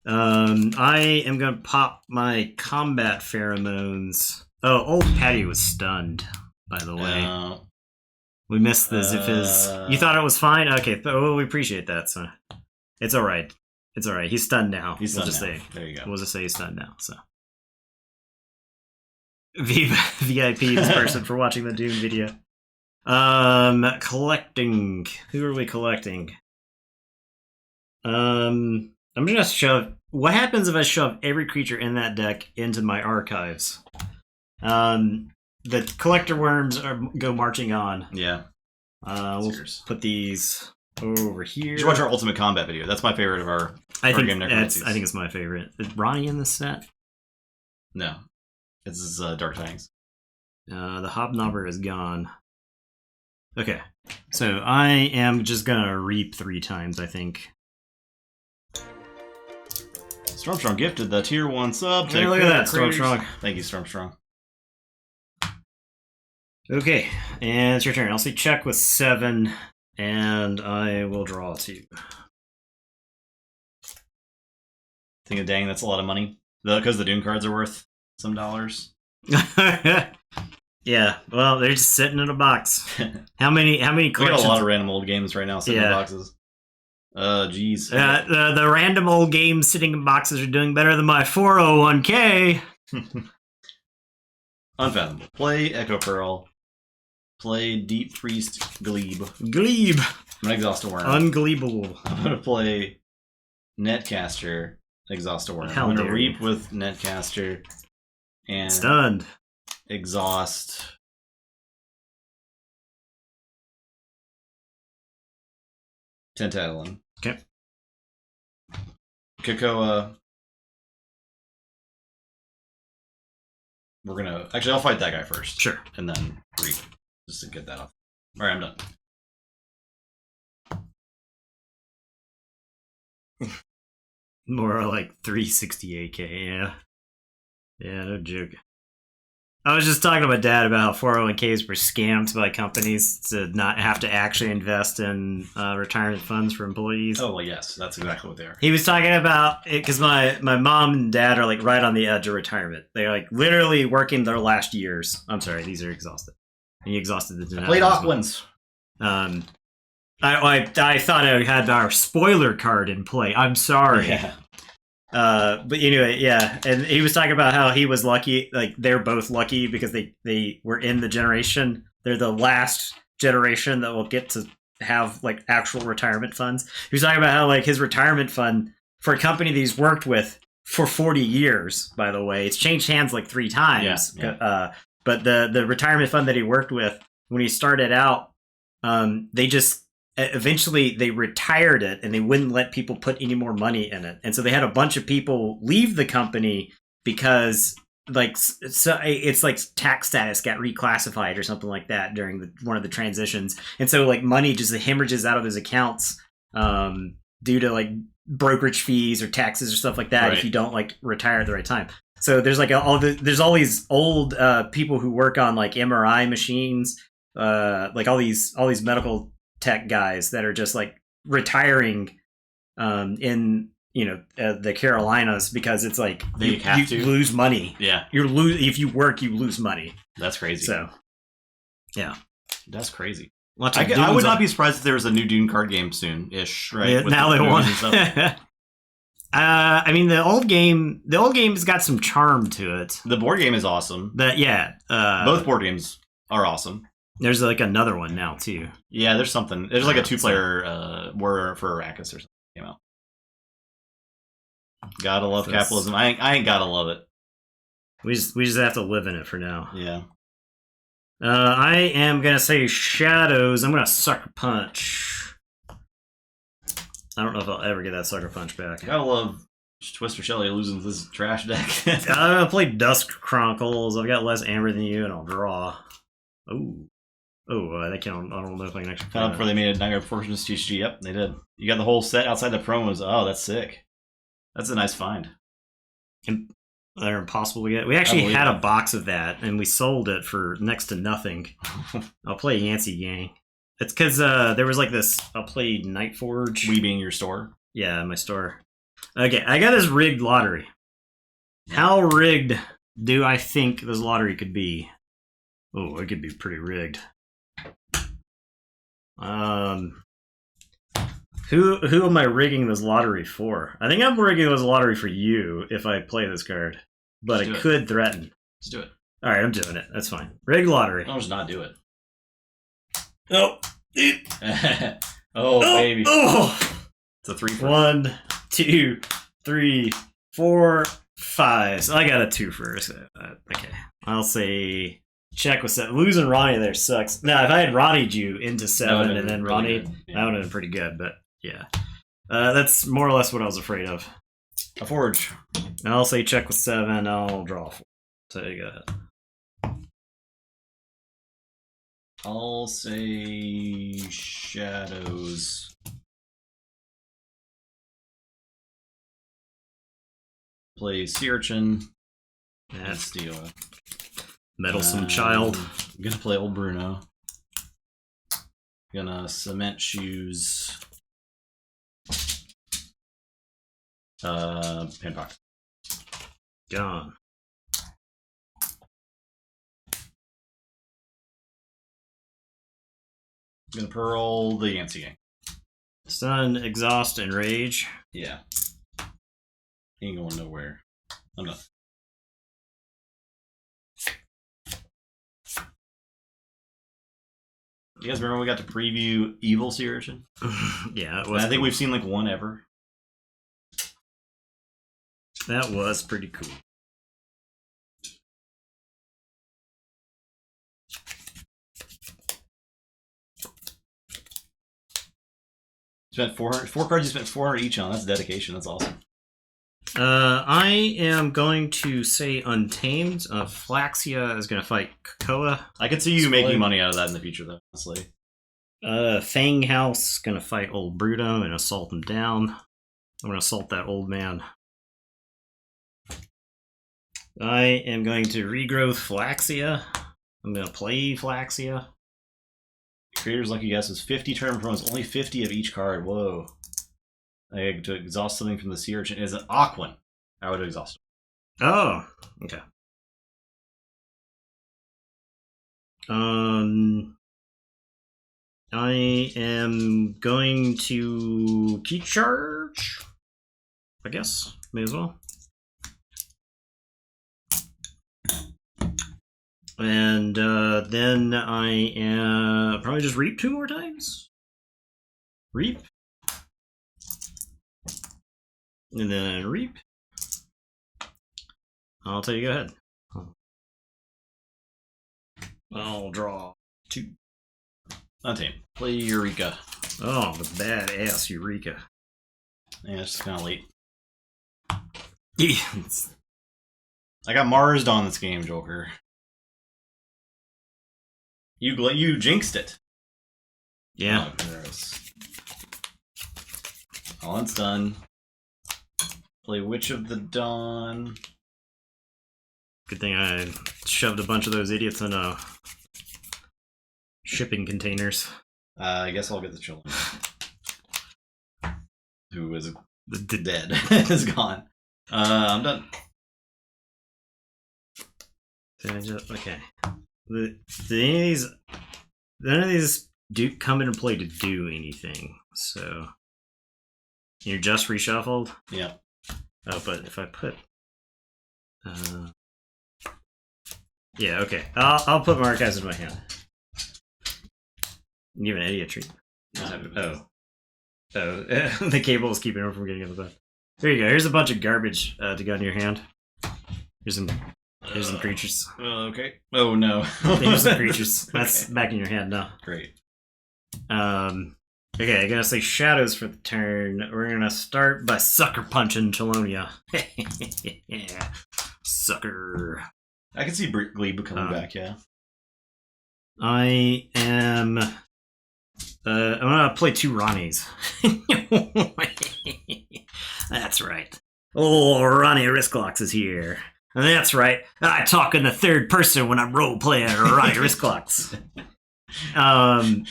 I am going to pop my combat pheromones. Oh, Old Patty was stunned, by the way. We missed the Ziffis. You thought it was fine? Okay, we appreciate that. So it's all right. It's all right. He's stunned now. He's stunned now. There you go. We'll just say he's stunned now. So VIP this person for watching the Dune video. Collecting. Who are we collecting? I'm gonna shove. What happens if I shove every creature in that deck into my archives? The collector worms go marching on. Yeah. We'll put these over here. You should watch our Ultimate Combat video. That's my favorite of our. I think it's my favorite. Is Ronnie in the set? No, it's Dark Tidings. The Hobnobber is gone. Okay, so I am just gonna Reap 3 times. I think. Stormstrong gifted the tier 1 sub. Hey, look at that, Stormstrong. Thank you, Stormstrong. Okay, and it's your turn. I'll say check with 7, and I will draw 2. Think dang, that's a lot of money. Because the Dune cards are worth some dollars. Yeah, well, they're just sitting in a box. How many collections? We got a lot of random old games right now sitting in boxes. Geez. The random old games sitting in boxes are doing better than my 401k. Unfathomable. Play Echo Pearl. Play Deep Priest Glebe. Glebe. I'm gonna exhaust a worm. Ungleebable. I'm gonna play Netcaster, exhaust a worm. Hell I'm gonna dare you. reap with Netcaster and Stunned. exhaust. Tentatlin. Okay. Krakoa. We're gonna actually. I'll fight that guy first. Sure. And then reap just to get that off. All right, I'm done. More like 368k, yeah. Yeah, no joke. I was just talking to my dad about how 401ks were scams by companies to not have to actually invest in retirement funds for employees. Oh well, yes, that's exactly what they are. He was talking about it because my mom and dad are like right on the edge of retirement. They're like literally working their last years. I'm sorry, these are exhausted. You exhausted the I played Aquans. I thought I had our spoiler card in play. I'm sorry. Yeah. But anyway, yeah. And he was talking about how he was lucky. Like they're both lucky because they were in the generation. They're the last generation that will get to have like actual retirement funds. He was talking about how like his retirement fund for a company that he's worked with for 40 years, by the way, it's changed hands like 3 times. Yeah. But the retirement fund that he worked with when he started out, they just eventually they retired it and they wouldn't let people put any more money in it, and so they had a bunch of people leave the company because like so it's like tax status got reclassified or something like that during one of the transitions, and so like money just hemorrhages out of those accounts due to like brokerage fees or taxes or stuff like that. Right. If you don't like retire at the right time. So there's like there's all these old people who work on like MRI machines, like all these medical tech guys that are just like retiring in the Carolinas because it's like you lose money. Yeah, if you work, you lose money. That's crazy. So yeah, that's crazy. I would not be surprised if there was a new Dune card game soon-ish, right? Yeah, now they want. I mean, the old game's got some charm to it. The board game is awesome. Both board games are awesome. There's like another one now too. Yeah, there's something. There's like a 2-player war for Arrakis or something came out. Gotta love capitalism. I ain't gotta love it. We just have to live in it for now. Yeah. I am gonna say Shadows. I'm gonna Sucker Punch. I don't know if I'll ever get that Sucker Punch back. Gotta love Twister Shelley losing this trash deck. I'm gonna play Dusk Chronicles. I've got less amber than you, and I'll draw. They can't. I don't know if I can actually. Found out before they made a Nightmare Proportions TCG. Yep, they did. You got the whole set outside the promos. Oh, that's sick. That's a nice find. And they're impossible to get. We actually had a box of that, and we sold it for next to nothing. I'll play Yancey Gang. It's because there was like this. I'll play Nightforge. We being your store. Yeah, my store. Okay, I got this rigged lottery. How rigged do I think this lottery could be? Oh, it could be pretty rigged. Who am I rigging this lottery for? I think I'm rigging this lottery for you if I play this card. But I could threaten. Let's do it. Alright, I'm doing it. That's fine. Rigged lottery. I'll just not do it. Oh. Baby. Oh. It's a 3 for 1, 2, 3, 4, 5. So I got a 2 first. Okay. I'll say check with 7. Losing Ronnie there sucks. Now, if I had Ronnie'd you into 7 and then Ronnie, that would have been pretty good, but yeah. That's more or less what I was afraid of. A Forge. I'll say check with 7. I'll draw 4. So you go ahead. I'll say Shadows. Play Sea Urchin. That's the meddlesome child. I'm gonna play Old Bruno. Gonna Cement Shoes. Pinpocket. Gone. Gonna Pearl the Yancey Gang. Stun, Exhaust, and Rage. Yeah. Ain't going nowhere. I'm not. You guys remember we got to preview Evil Sea Urchin? Yeah, it was. I think we've seen like one ever. That was pretty cool. Spent 400. 4 cards you spent 400 each on. That's dedication. That's awesome. I am going to say Untamed. Flaxia is going to fight Kokoa. I could see you making money out of that in the future, though, honestly. Fang House going to fight Old Bruto and assault him down. I'm going to assault that old man. I am going to regrowth Flaxia. I'm going to play Flaxia. Creator's lucky guess is 50 tournament promos, only 50 of each card. Whoa. I had to exhaust something from the sea urchin. Is an Aquan. I would exhaust it. Oh, okay. I am going to key charge. I guess. May as well. And then I am probably just reap 2 more times. Reap. And then reap. I'll tell you, go ahead. I'll draw 2. Untamed. Play Eureka. Oh, the badass Eureka. Yeah, it's just kind of late. Yeah. I got Marsed on this game, Joker. You jinxed it. Yeah. Oh, gross. All it's done. Play Witch of the Dawn. Good thing I shoved a bunch of those idiots in shipping containers. I guess I'll get the children. Who is dead. Is gone. I'm done. Okay. None of these do come into play to do anything. So you're just reshuffled. Yeah. Oh, but if I put, yeah, okay. I'll put my archives in my hand. Give an idiot treat. Oh, the cable is keeping her from getting into that. There you go. Here's a bunch of garbage to go in your hand. Here's some creatures. Okay. Oh no. Here's some creatures. That's back in your hand now. Great. Okay, I gotta say shadows for the turn. We're gonna start by sucker punching Chelonia. Yeah, sucker. I can see Glebe coming back. Yeah. I am. I'm gonna play 2 Ronnies. That's right. Oh, Ronnie Risklocks is here. And that's right. I talk in the third person when I'm role playing Ronnie Risklocks. And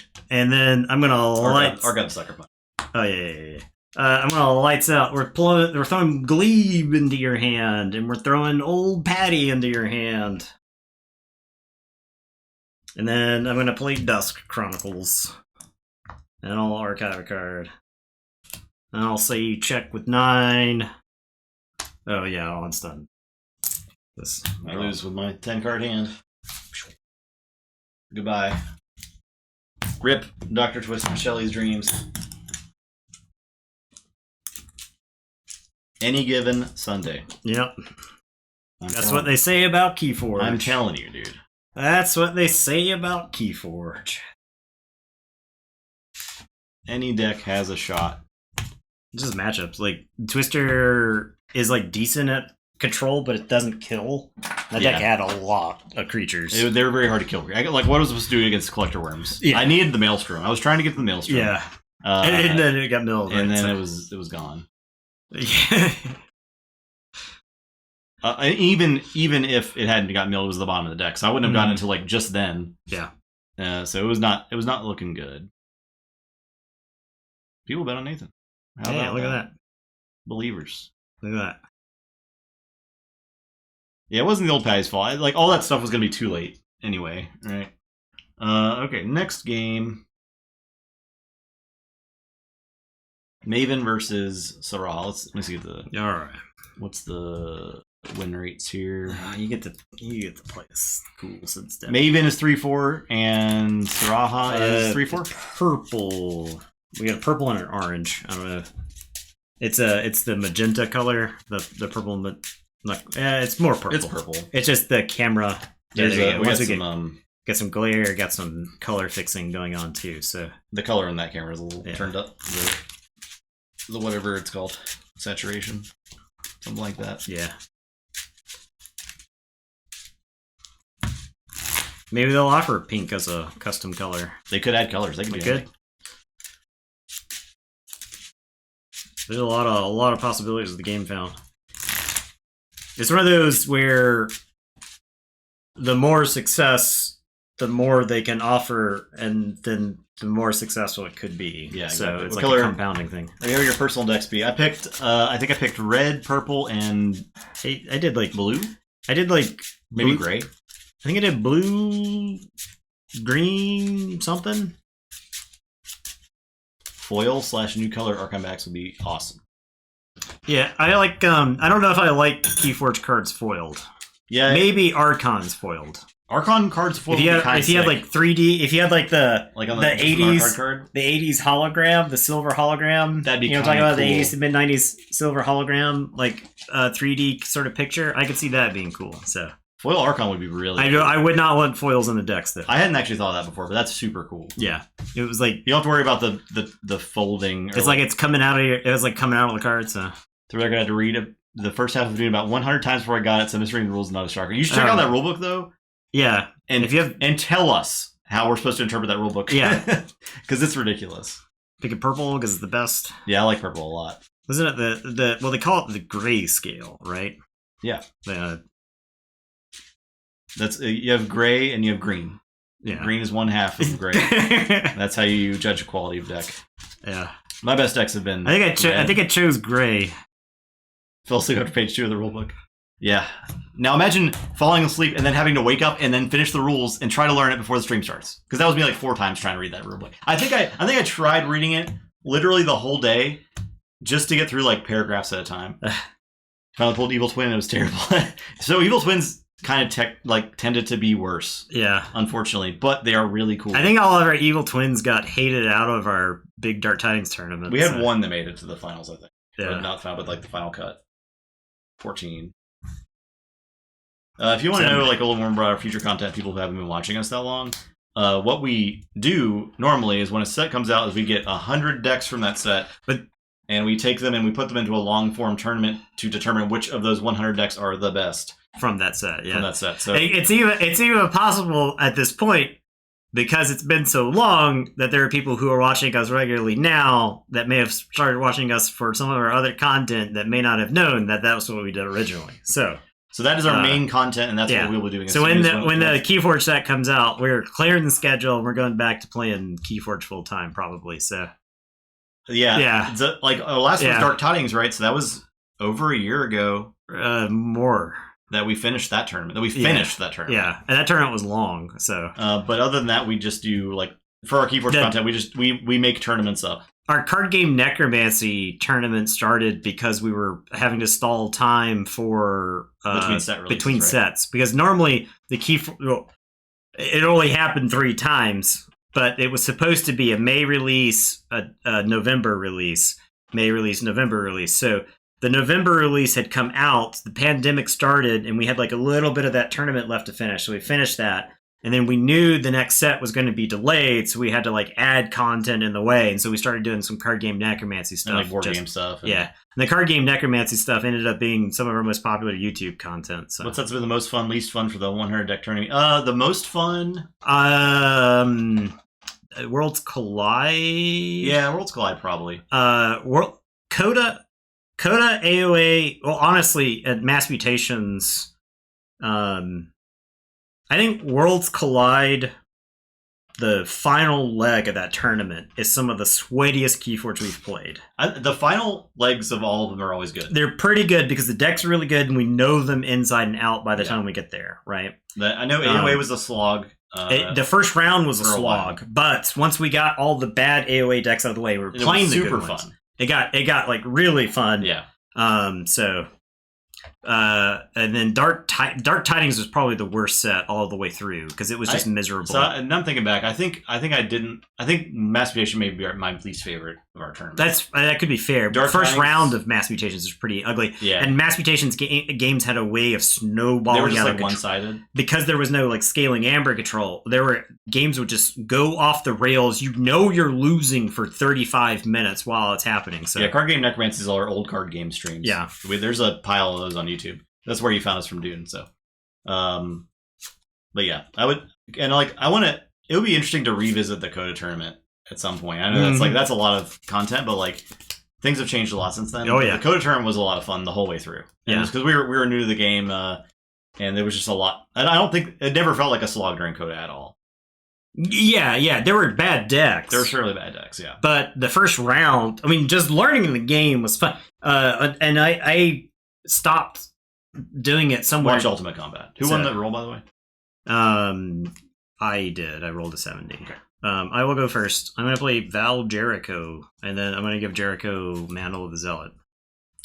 then I'm gonna lights. Our gun sucker punch. Oh yeah. I'm gonna lights out. We're throwing Glebe into your hand, and we're throwing Old Patty into your hand. And then I'm gonna play Dusk Chronicles, and I'll archive a card. And I'll say you check with 9. Oh yeah, I'll unstun. This I lose with my 10-card hand. Goodbye. Rip Dr. Twist and Shelley's dreams. Any given Sunday. Yep. That's what they say about Keyforge. I'm telling you, dude. That's what they say about Keyforge. Any deck has a shot. Just matchups. Like, Twister is like decent at control, but it doesn't kill. That deck had a lot of creatures. They were very hard to kill. Like, what was I supposed to do against Collector Worms? Yeah. I needed the Maelstrom. I was trying to get the Maelstrom. Yeah. And then it got milled. And right, then so. it was gone. Yeah. Even if it hadn't got milled, it was the bottom of the deck. So I wouldn't have gotten into like just then. Yeah. So it was not looking good. People bet on Nathan. Yeah, look at that. Believers. Look at that. Yeah, it wasn't the old Patty's fault. Like, all that stuff was going to be too late anyway, right? Okay, next game. Maven versus Sarah. Let me see All right. what's the win rates here. You get to play this cool since then. Maven is 3-4 and Saraha is 3-4. Purple. We got a purple and an orange. I don't know. It's the magenta color, the purple. It's more purple. It's purple. It's just the camera. Yeah, get some glare, got some color fixing going on too. So the color in that camera is a little turned up. The whatever it's called, saturation, something like that. Yeah. Maybe they'll offer pink as a custom color. They could add colors. They could. There's a lot of possibilities the game found. It's one of those where the more success, the more they can offer, and then the more successful it could be. Yeah, so exactly. it's What like color? a compounding thing. What are your personal decks be? I picked. I think I picked red, purple, and I did like blue. I did like Maybe blue- gray. I think I did blue, green, something. Foil / new color Archon backs would be awesome. Yeah, I like. I don't know if I like Keyforge cards foiled. Yeah, Maybe Archon's foiled. Archon cards foil. If you had like 3D, if you had like the like on the just an 80s Archon card, the 80s hologram, the silver hologram. That'd be talking about cool. the 80s to mid 90s silver hologram, like 3D sort of picture. I could see that being cool. So foil Archon would be really. I would not want foils in the decks though. I hadn't actually thought of that before, but that's super cool. Yeah, it was like You don't have to worry about the folding. it's like it's coming out of your. It was like coming out of the card. So they're gonna have to read the first half of the video about 100 times before I got it. So misreading the rules is not a shocker. You should check out that rulebook though. Yeah, And if you have and tell us how we're supposed to interpret that rulebook. Yeah. Because it's ridiculous. pick a purple because it's the best. Yeah, I like purple a lot. Wasn't it the well they call it the gray scale, right? Yeah. The That's you have gray and you have green. yeah. Green is one half of gray. That's how you judge a quality of deck. Yeah. My best decks have been. I red. think I chose gray. Fell asleep after page 2 of the rulebook. Yeah. Now imagine falling asleep and then having to wake up and then finish the rules and try to learn it before the stream starts. Because that was me like 4 times trying to read that rulebook. I think I tried reading it literally the whole day just to get through like paragraphs at a time. Finally pulled Evil Twin and it was terrible. So Evil Twins kind of tended to be worse, Yeah. unfortunately, but they are really cool. I think all of our evil twins got hated out of our big Dark Tidings tournament. we had one that made it to the finals, I think. Yeah. Or not the final, but like the final cut. 14. If you want to know like a little more about our future content, people who haven't been watching us that long, what we do normally is when a set comes out is we get 100 decks from that set, and we take them and we put them into a long form tournament to determine which of those 100 decks are the best from that set. Yeah. from that set. So It's even possible at this point because it's been so long that there are people who are watching us regularly now that may have started watching us for some of our other content that may not have known that was what we did originally. So that is our main content, and that's yeah. what we'll be doing. So when the Keyforge set comes out, we're clearing the schedule and we're going back to playing Keyforge full time probably. So yeah. Like last was Yeah. Dark Tidings, right? So that was over a year ago more. that we finished that tournament. That we Yeah. finished that tournament. Yeah, and that tournament was long. So But other than that, we just do like for our Keyforge content, we make tournaments up. our card game necromancy tournament started because we were having to stall time for between sets because normally the it only happened 3 times, but it was supposed to be a May release, a November release, May release, November release. So the November release had come out, the pandemic started, and we had like a little bit of that tournament left to finish. So we finished that. And then we knew the next set was going to be delayed, so we had to like add content in the way. And so we started doing some card game necromancy stuff. And like board game stuff. Yeah. And the card game necromancy stuff ended up being some of our most popular YouTube content. So What's that's been the most fun, least fun for the 100 deck tournament? The most fun? Worlds Collide. Yeah, Worlds Collide probably. Coda AOA. Well, honestly, at Mass Mutations, I think Worlds Collide, the final leg of that tournament, is some of the sweatiest Keyforge we've played. The final legs of all of them are always good. They're pretty good because the decks are really good and we know them inside and out by the time we get there, right? I know AOA was a slog. The first round was a for a slog, but once we got all the bad AOA decks out of the way, we were playing the super good ones. fun. It got like really fun. Yeah. So And then Dark Tidings was probably the worst set all the way through because it was just miserable. So and I'm thinking back. I think Mass Mutation may be my least favorite of our tournament. That could be fair. Dark First Tidings, round of Mass Mutations is pretty ugly. Yeah. And Mass Mutations games had a way of snowballing They were just out like of one-sided because there was no like scaling amber control. There were games would just go off the rails. You know you're losing for 35 minutes while it's happening. So yeah, Card Game Necromancy is all our old card game streams. Yeah. There's a pile of those on YouTube. That's where you found us from Dune. So, but yeah, I would, and like I want to. It would be interesting to revisit the Coda tournament at some point. I know that's a lot of content, but like things have changed a lot since then. Oh yeah, the Coda tournament was a lot of fun the whole way through. Yeah, because we were new to the game, and there was just a lot. And I don't think it never felt like a slog during Coda at all. Yeah, there were bad decks. There were surely bad decks, yeah. But the first round, I mean, just learning the game was fun. And I stopped doing it somewhere. Watch Ultimate Combat. Who won that roll, by the way? I did. I rolled a 70. Okay. I will go first. I'm going to play Val Jericho, and then I'm going to give Jericho Mantle of the Zealot.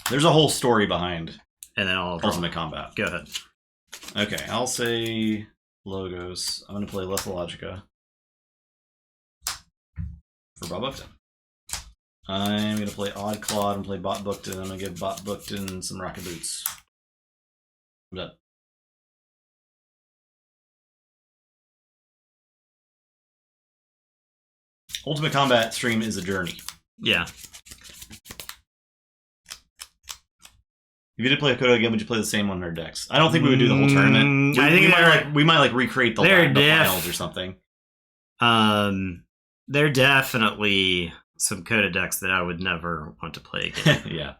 There's a whole story behind and then I'll Ultimate Combat. Go ahead. Okay, I'll say Logos. I'm going to play Lethalogica for Bob Bookton. I'm going to play Odd Claude and play Bot Bookton. I'm going to give Bot Bookton some Rocket Boots. I'm done. Ultimate Combat stream is a journey. Yeah. If you did play a Coda again, would you play the same one in our decks? I don't think we would do the whole tournament. I think we might recreate the finals or something. They're definitely some Coda decks that I would never want to play again. Yeah.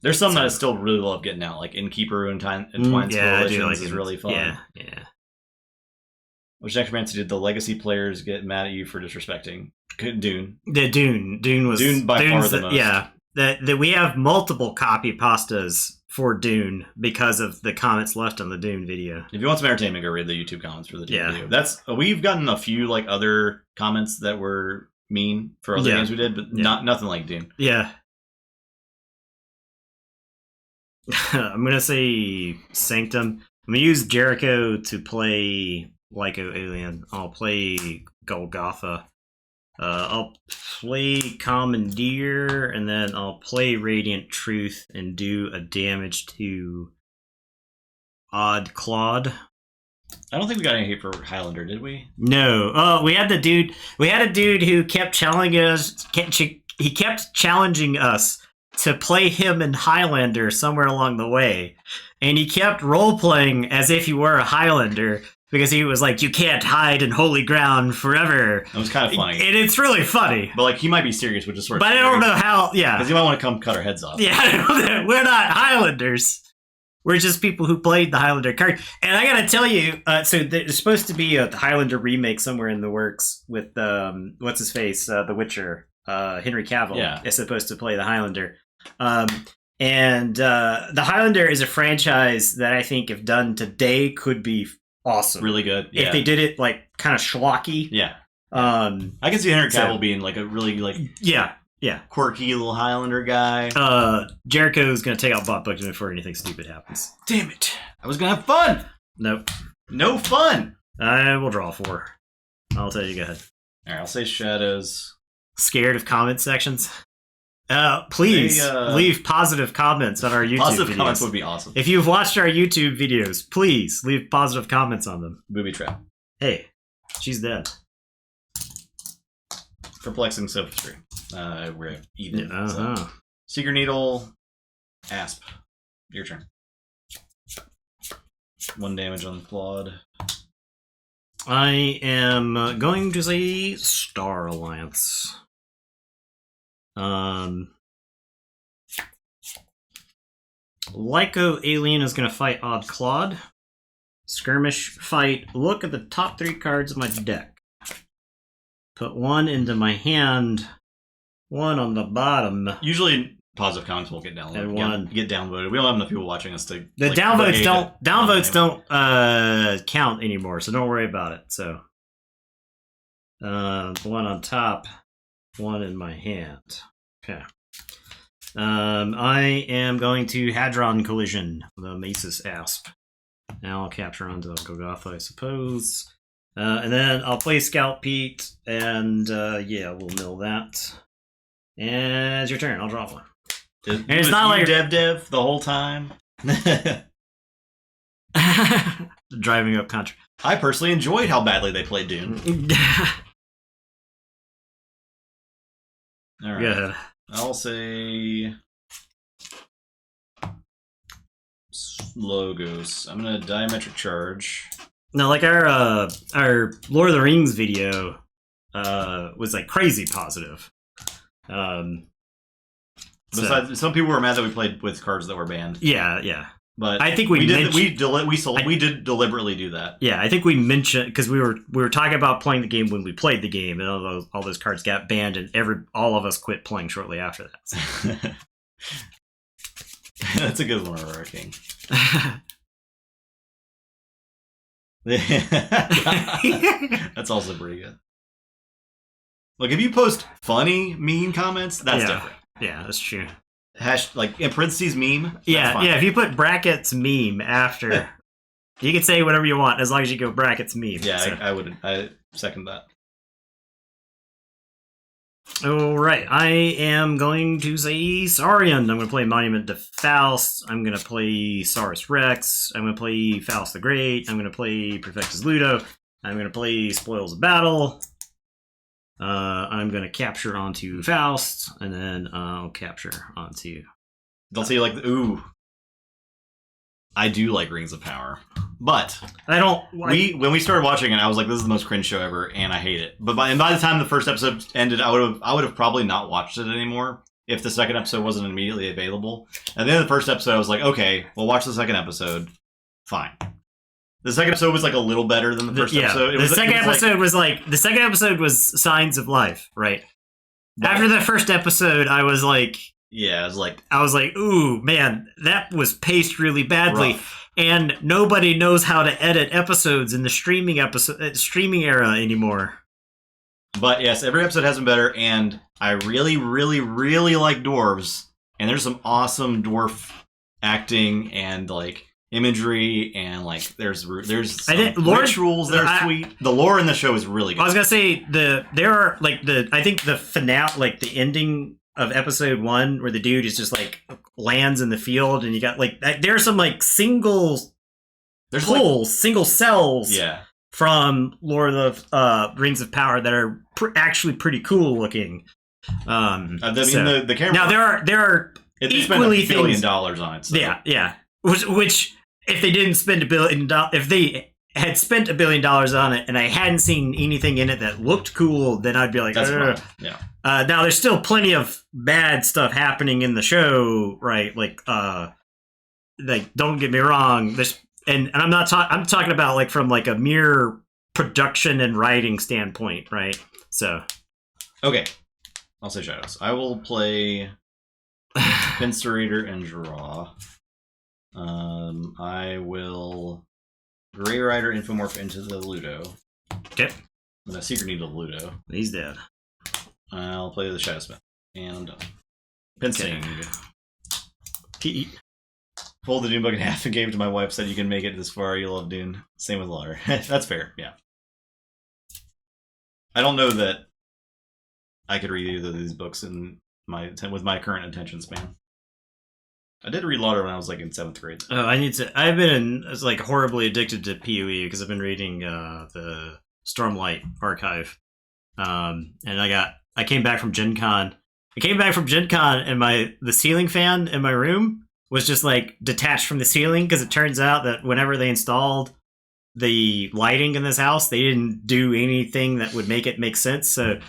There's some that I still really love getting out, like Innkeeper and Twine's Coalitions is really fun. Yeah. Which Necromancy did the legacy players get mad at you for disrespecting Dune? The Dune was by far the most. Yeah, that we have multiple copy pastas for Dune because of the comments left on the Dune video. If you want some entertainment, go read the YouTube comments for the Dune video. We've gotten a few like other comments that were mean for other games we did, but nothing like Dune. Yeah. I'm gonna say Sanctum. I'm gonna use Jericho to play Lyco Alien. I'll play Golgotha. I'll play Commandeer, and then I'll play Radiant Truth and do a damage to Odd Claude. I don't think we got any hate for Highlander, did we? No. Oh, we had a dude who kept challenging us. He kept challenging us to play him in Highlander somewhere along the way. And he kept role-playing as if he were a Highlander, because he was like, you can't hide in holy ground forever. It was kind of funny. And it's really funny. But like, he might be serious, which is sort of But I don't know how, because he might want to come cut our heads off. Yeah, we're not Highlanders. We're just people who played the Highlander card. And I gotta tell you, so there's supposed to be a Highlander remake somewhere in the works with, what's-his-face, The Witcher, Henry Cavill. Yeah. Is supposed to play the Highlander. And the Highlander is a franchise that I think, if done today, could be awesome. Really good. Yeah. If they did it like kind of schlocky. Yeah. I can see Henry Cavill being like a really like quirky little Highlander guy. Jericho's gonna take out Bot Bookton before anything stupid happens. Damn it! I was gonna have fun. Nope. No fun. I will draw 4. I'll tell you. Go ahead. All right. I'll say Shadows. Scared of comment sections? Please leave positive comments on our YouTube Positive videos. comments would be awesome. If you've watched our YouTube videos, please leave positive comments on them. Booby trap. Hey, she's dead. Perplexing sophistry. We're even. So. Seeker Needle. Asp. Your turn. 1 damage on Claude. I am going to say Star Alliance. Lyco Alien is going to fight Odd Claude. Skirmish fight. Look at the top 3 cards of my deck. Put 1 into my hand. 1 on the bottom. Usually, positive comments won't get downloaded. And 1 get downvoted. We don't have enough people watching us to. The downvotes don't count anymore, so don't worry about it. So, 1 on top. 1 in my hand. Okay. I am going to Hadron Collision, the Masis Asp. Now I'll capture onto Golgotha, I suppose. And then I'll play Scout Pete, and yeah, we'll mill that. And it's your turn. I'll draw one. And it's not like Dev the whole time. Driving up country. I personally enjoyed how badly they played Dune. All right. Go ahead. I'll say Logos. I'm gonna diametric charge. No, like our Lord of the Rings video was like crazy positive. Besides, some people were mad that we played with cards that were banned. Yeah. But I think we did deliberately do that. Yeah, I think we mentioned because we were talking about playing the game when we played the game, and all those cards got banned, and all of us quit playing shortly after that. So. That's a good one, Aurora King. That's also pretty good. Look, if you post funny, mean comments, that's different. Yeah, that's true. Like in parentheses meme. Yeah. If you put brackets meme after, you can say whatever you want as long as you go brackets meme. Yeah, so. I second that. All right, I am going to say Saurian. I'm going to play Monument to Faust. I'm going to play Saurus Rex. I'm going to play Faust the Great. I'm going to play Perfectus Ludo. I'm going to play Spoils of Battle. I'm going to capture onto Faust, and then I'll capture onto... Don't say like, ooh. I do like Rings of Power. But I don't... when we started watching it, I was like, this is the most cringe show ever, and I hate it. But by the time the first episode ended, I would have probably not watched it anymore if the second episode wasn't immediately available. At the end of the first episode, I was like, okay, we'll watch the second episode. Fine. The second episode was like a little better than the first episode. The second episode was Signs of Life, right? After the first episode, I was like, ooh, man, that was paced really badly, rough. And nobody knows how to edit episodes in the streaming era anymore. But yes, every episode has been better, and I really, really, really like dwarves, and there's some awesome dwarf acting and like imagery, and like there's some rituals that are sweet. The lore in the show is really good. I was gonna say I think the finale, like the ending of episode 1, where the dude is just like lands in the field, and you got like there are some like single cells from Lord of the Rings of Power that are actually pretty cool looking. The camera. Now there are equally $1 billion on it. So. Yeah. Which if they didn't spend $1 billion, if they had spent $1 billion on it, and I hadn't seen anything in it that looked cool, then I'd be like, that's right. Yeah. Now there's still plenty of bad stuff happening in the show, right? Like don't get me wrong. And I'm not I'm talking about like from like a mere production and writing standpoint, right? So, okay, I'll say Shadows. I will play Pincerator and draw. I will Grey Rider Infomorph into the Ludo. Okay. I'm gonna Secret Needle Ludo. He's dead. I'll play the Shadowsmith. And I'm done. Pincing. Okay. Fold the Dune book in half and gave it to my wife, said you can make it this far, you love Dune. Same with Lauder. That's fair, yeah. I don't know that I could read either of these books with my current attention span. I did read Lauder when I was like in 7th grade. Oh, I've been like horribly addicted to PoE because I've been reading the Stormlight archive. And I came back from Gen Con. And the ceiling fan in my room was just like detached from the ceiling, because it turns out that whenever they installed the lighting in this house, they didn't do anything that would make it make sense. So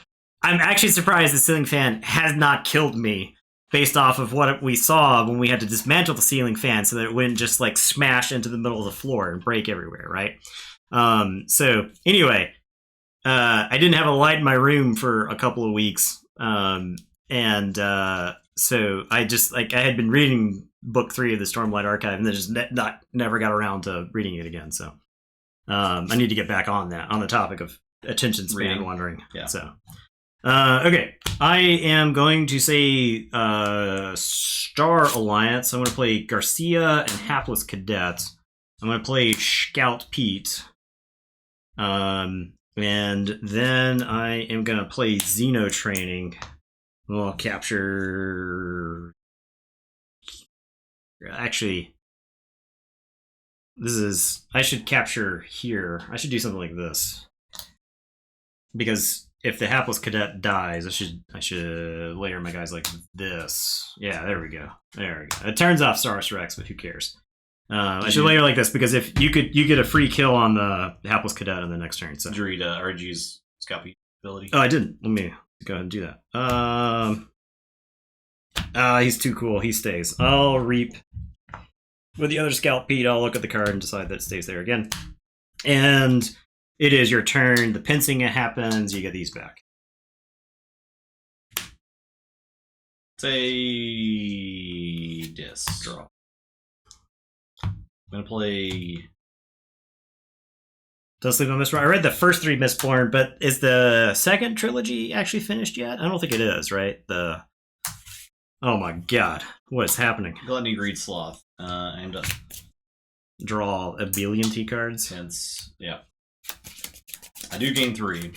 I'm actually surprised the ceiling fan has not killed me, based off of what we saw when we had to dismantle the ceiling fan so that it wouldn't just like smash into the middle of the floor and break everywhere, right? So anyway, I didn't have a light in my room for a couple of weeks. So I just I had been reading book 3 of the Stormlight Archive, and then just never got around to reading it again. So I need to get back on that, on the topic of attention span wandering. Yeah. So Okay, I am going to say Star Alliance. I'm going to play Garcia and Hapless Cadet. I'm going to play Scout Pete. And then I am going to play Xeno Training. We'll capture... Actually, this is... I should capture here. I should do something like this. Because if the Hapless Cadet dies, I should layer my guys like this. Yeah, there we go. There we go. It turns off Saurus Rex, but who cares? I should layer like this because if you get a free kill on the Hapless Cadet in the next turn. So. Did you read RG's Scout ability? Oh, I didn't. Let me go ahead and do that. He's too cool. He stays. I'll reap. With the other Scout Pete, I'll look at the card and decide that it stays there again. And it is your turn. The pincing happens. You get these back. Say disc. Draw. I'm gonna play. Don't Sleep on Mistborn. I read the first 3 Mistborn, but is the second trilogy actually finished yet? I don't think it is, right? Oh my god, what is happening? Gluttony, Greed, Sloth. I'm done. Draw a billion T cards. Hence, yeah. I do gain 3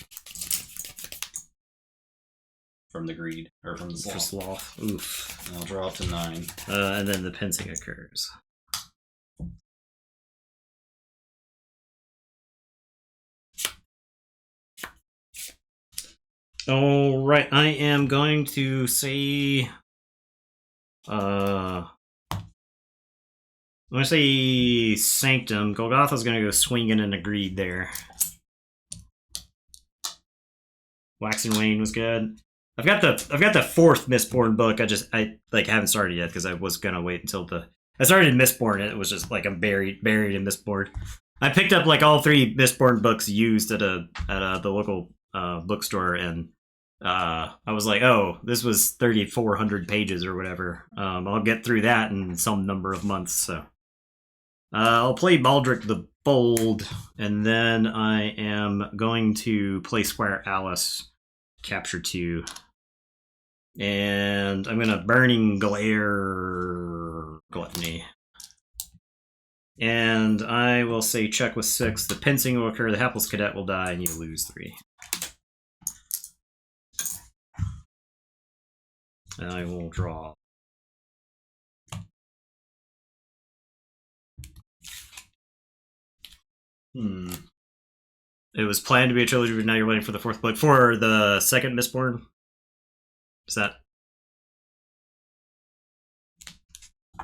from the greed or from the sloth. For sloth. Oof. And I'll draw up to 9. And then the pincing occurs. All right, I am going to say. I'm gonna say Sanctum. Golgotha's gonna go swinging into greed there. Wax and Wane was good. I've got the 4th Mistborn book. I haven't started yet because I was gonna wait until I started Mistborn and it was just like I'm buried in Mistborn. I picked up like all 3 Mistborn books used at the local bookstore, and I was like, oh, this was 3,400 pages or whatever. I'll get through that in some number of months. So I'll play Baldric the Bold, and then I am going to play Squire Alice, capture 2, and I'm gonna Burning Glare Gluttony. And I will say check with 6. The pincing will occur, the Hapless Cadet will die, and you lose 3. And I will draw. It was planned to be a trilogy, but now you're waiting for the 4th book. For the second Mistborn? Is that...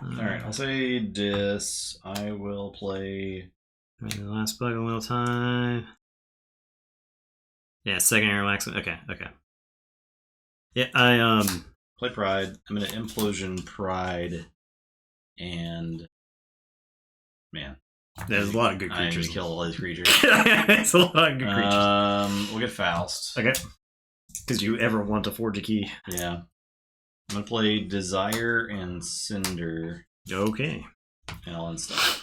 Alright, I'll say dis. I will play... The last book, a little time. Yeah, second air wax. Okay. Yeah, I play Pride. I'm gonna Implosion Pride, and man, there's a lot of good creatures. I'm gonna kill all these creatures. It's a lot of good creatures. We'll get Faust. Okay. Because you ever want to forge a key. Yeah. I'm gonna play Desire and Cinder. Okay. And I'll unstop.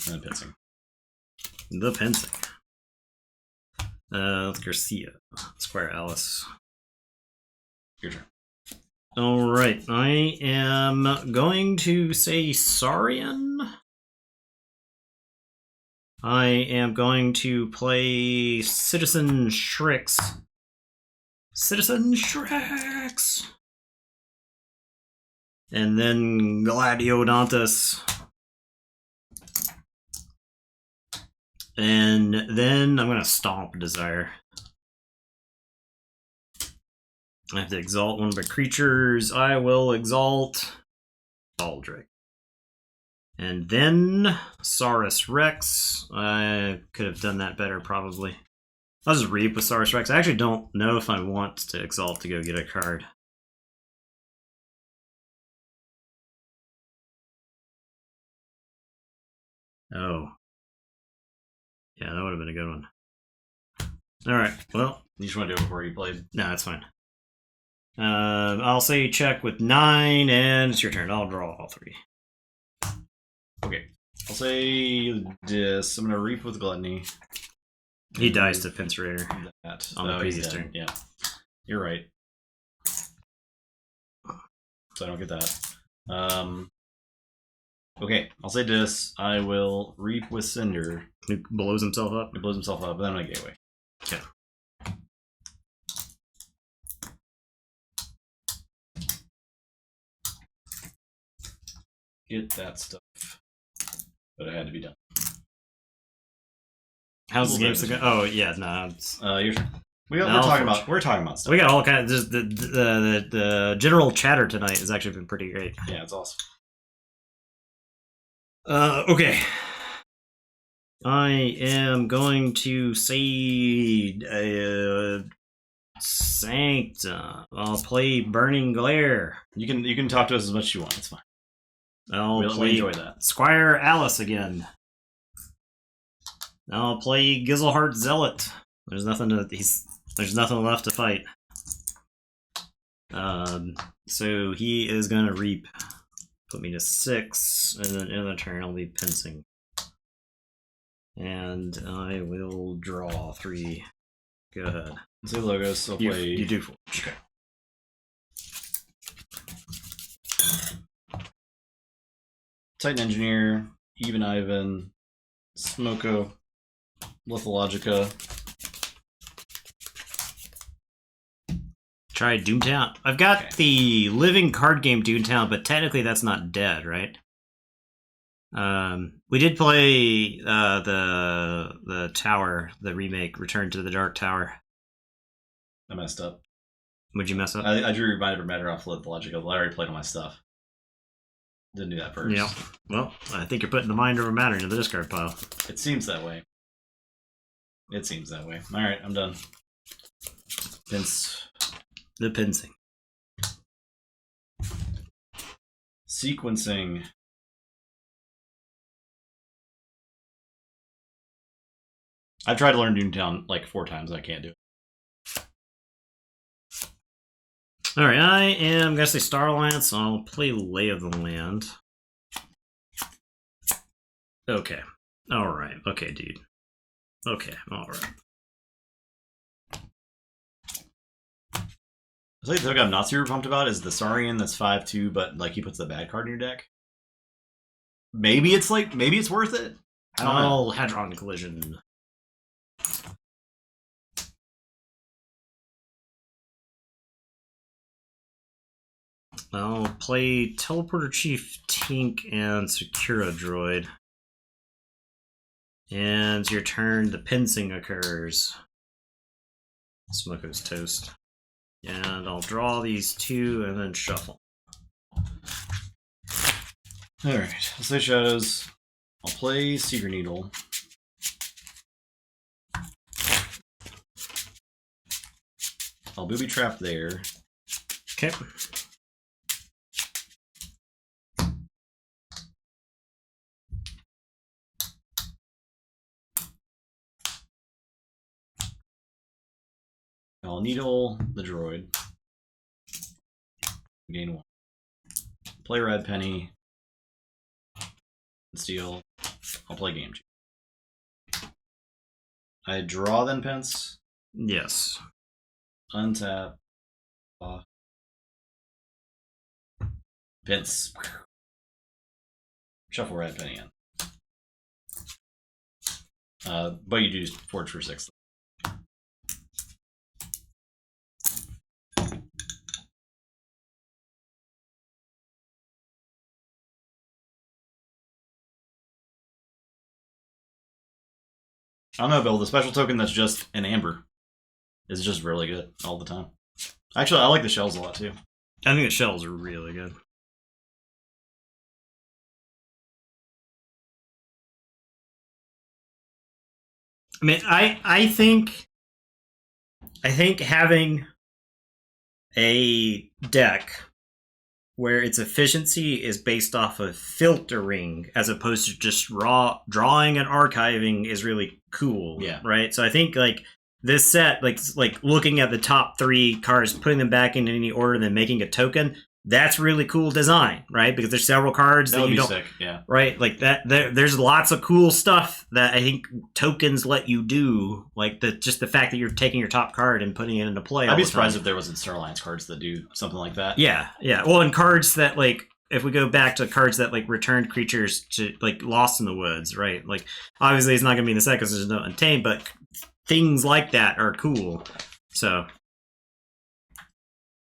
And the pincing. The pincing. Let's Garcia. Squire Alice. Your turn. Alright, I am going to say Saurian. I am going to play Citizen Shrix. Citizen Shrix! And then Gladiodontus. And then I'm going to Stomp Desire. I have to exalt one of my creatures. I will exalt Baldric. And then Saurus Rex. I could have done that better, probably. I'll just reap with Saurus Rex. I actually don't know if I want to exalt to go get a card. Oh. Yeah, that would have been a good one. Alright, well. You just want to do it before you played? No, that's fine. I'll say check with 9, and it's your turn. I'll draw all 3. Okay. I'll say dis. I'm going to reap with Gluttony. He dies to Pincerator That. on the previous he's dead. turn. Yeah. You're right. So I don't get that. Okay, I'll say this. I will Reap with Cinder. He blows himself up. He blows himself up, then I'm gonna Gateway. Okay. Get that stuff. But it had to be done. How's the game go? Oh yeah, no. We're talking about stuff. We got all kinds. Just the general chatter tonight has actually been pretty great. Yeah, it's awesome. Okay. I am going to say Sanctum. I'll play Burning Glare. You can talk to us as much as you want. It's fine. I'll We enjoy that. Squire Alice again. I'll play Gizzleheart Zealot. There's nothing left to fight. So he is gonna Reap. Put me to 6, and then in the turn I'll be Pincing. And I will draw 3. Go ahead. Say Logos, I'll play... You do 4. Okay. Titan Engineer, Even Ivan, Smoko, Lithologica. Try Doomtown. I've got the living card game Doomtown, but technically that's not dead, right? We did play the Tower, the remake, Return to the Dark Tower. I messed up. Would you mess up? I drew Reminder Matter off Lithologica. I already played all my stuff. Didn't do that first. Yeah. Well, I think you're putting the Mind over Matter into the discard pile. It seems that way. Alright, I'm done. Pince. The Pincing. Sequencing. I've tried to learn Doomtown like 4 times. I can't do it. Alright, I am going to say Starlance. I'll play Lay of the Land. Okay. Alright. Okay, dude. Okay, alright. The thing I'm not super pumped about is the Saurian that's 5/2, but like he puts the bad card in your deck. Maybe it's worth it. I don't know. Hadron Collision. I'll play Teleporter Chief, Tink, and Secura Droid. And it's your turn, the Pincing occurs. Smoko's toast. And I'll draw these 2 and then shuffle. Alright, I'll say Shadows. I'll play Secret Needle. I'll booby trap there. Okay. I'll needle the droid. Gain 1. Play Red Penny. Steal. I'll play Game 2. I draw then Pence. Yes. Untap. Pence. Shuffle Red Penny in. But you do Forge for 6. I don't know, Bill. The special token that's just an amber is just really good all the time. Actually, I like the shells a lot too. I think the shells are really good. I mean, I think having a deck where its efficiency is based off of filtering as opposed to just drawing and archiving is really cool. Yeah. Right? So I think like this set, like looking at the top 3 cards, putting them back in any order, then making a token, that's really cool design, right? Because there's several cards That that would you be don't, sick. Yeah. right? Like that. There's lots of cool stuff that I think tokens let you do. Like just the fact that you're taking your top card and putting it into play. I'd be surprised if there wasn't Star Alliance cards that do something like that. Yeah, yeah. Well, and cards that like, if we go back to cards that like returned creatures to like Lost in the Woods, right? Like obviously it's not going to be in the set because there's no Untamed, but things like that are cool. So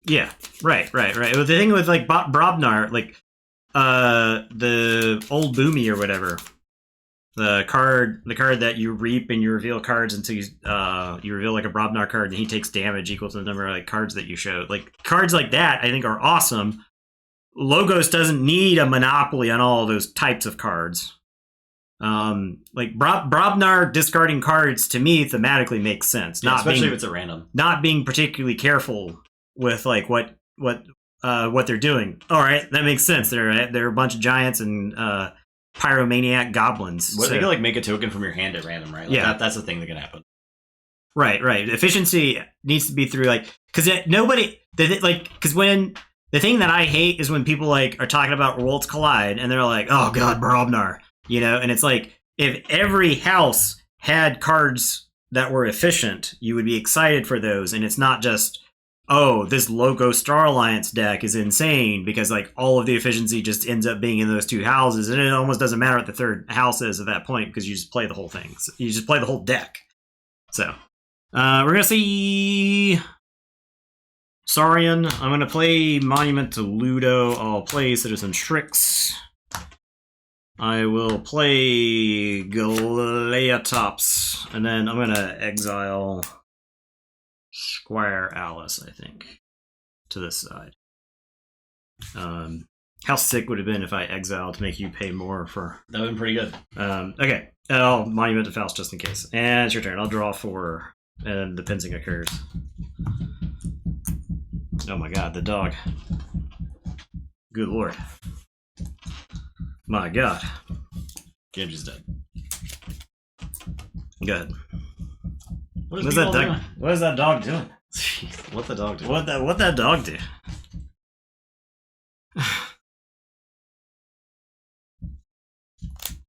yeah, right. But the thing with like Brobnar, like the old Boomy or whatever, the card that you reap and you reveal cards until you reveal like a Brobnar card and he takes damage equal to the number of like cards that you showed. Like cards like that, I think are awesome. Logos doesn't need a monopoly on all those types of cards. Like Brobnar discarding cards to me thematically makes sense. Yeah, especially if it's at random. Not being particularly careful with like what they're doing. All right, that makes sense. They're a bunch of giants and pyromaniac goblins. What, so, they can like make a token from your hand at random, right? Like yeah, that's the thing that can happen. Right. Efficiency needs to be through like because when the thing that I hate is when people like are talking about Worlds Collide and they're like, oh god, Brobnar, you know, and it's like if every house had cards that were efficient, you would be excited for those, and it's not just, oh, this Logo Star Alliance deck is insane because like all of the efficiency just ends up being in those two houses, and it almost doesn't matter what the third house is at that point because you just play the whole thing. You just play the whole deck. So we're gonna see Saurian. I'm gonna play Monument to Ludo. I'll play Citizen Strix. I will play Galeatops, and then I'm gonna exile Squire Alice, I think, to this side. How sick would it have been if I exiled to make you pay more for... That would have been pretty good. Okay, I'll Monument to Faust just in case. And it's your turn. I'll draw 4, and the pincing occurs. Oh my god, the dog. Good lord. My god. Game's dead. Go ahead. What is that dog doing? What is that dog doing? What the dog do? What that dog do?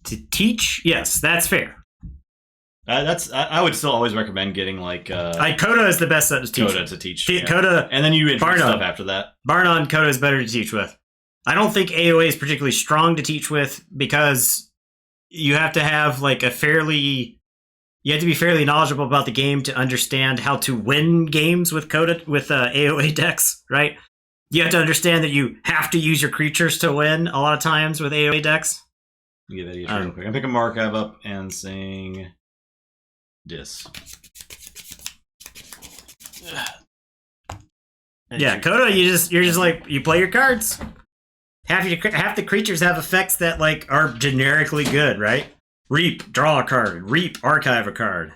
To teach? Yes, that's fair. I would still always recommend getting like Coda is the best set to teach. Coda to teach. Yeah. Coda, and then you introduce stuff after that. Bar none, Coda is better to teach with. I don't think AOA is particularly strong to teach with because you have to have like you have to be fairly knowledgeable about the game to understand how to win games with Coda with AOA decks, right? You have to understand that you have to use your creatures to win a lot of times with AOA decks. Give that real quick. I'm picking Markov up and saying Dis. Yeah, Coda, you're just like you play your cards. Half the creatures have effects that like are generically good, right? Reap, draw a card. Reap, archive a card.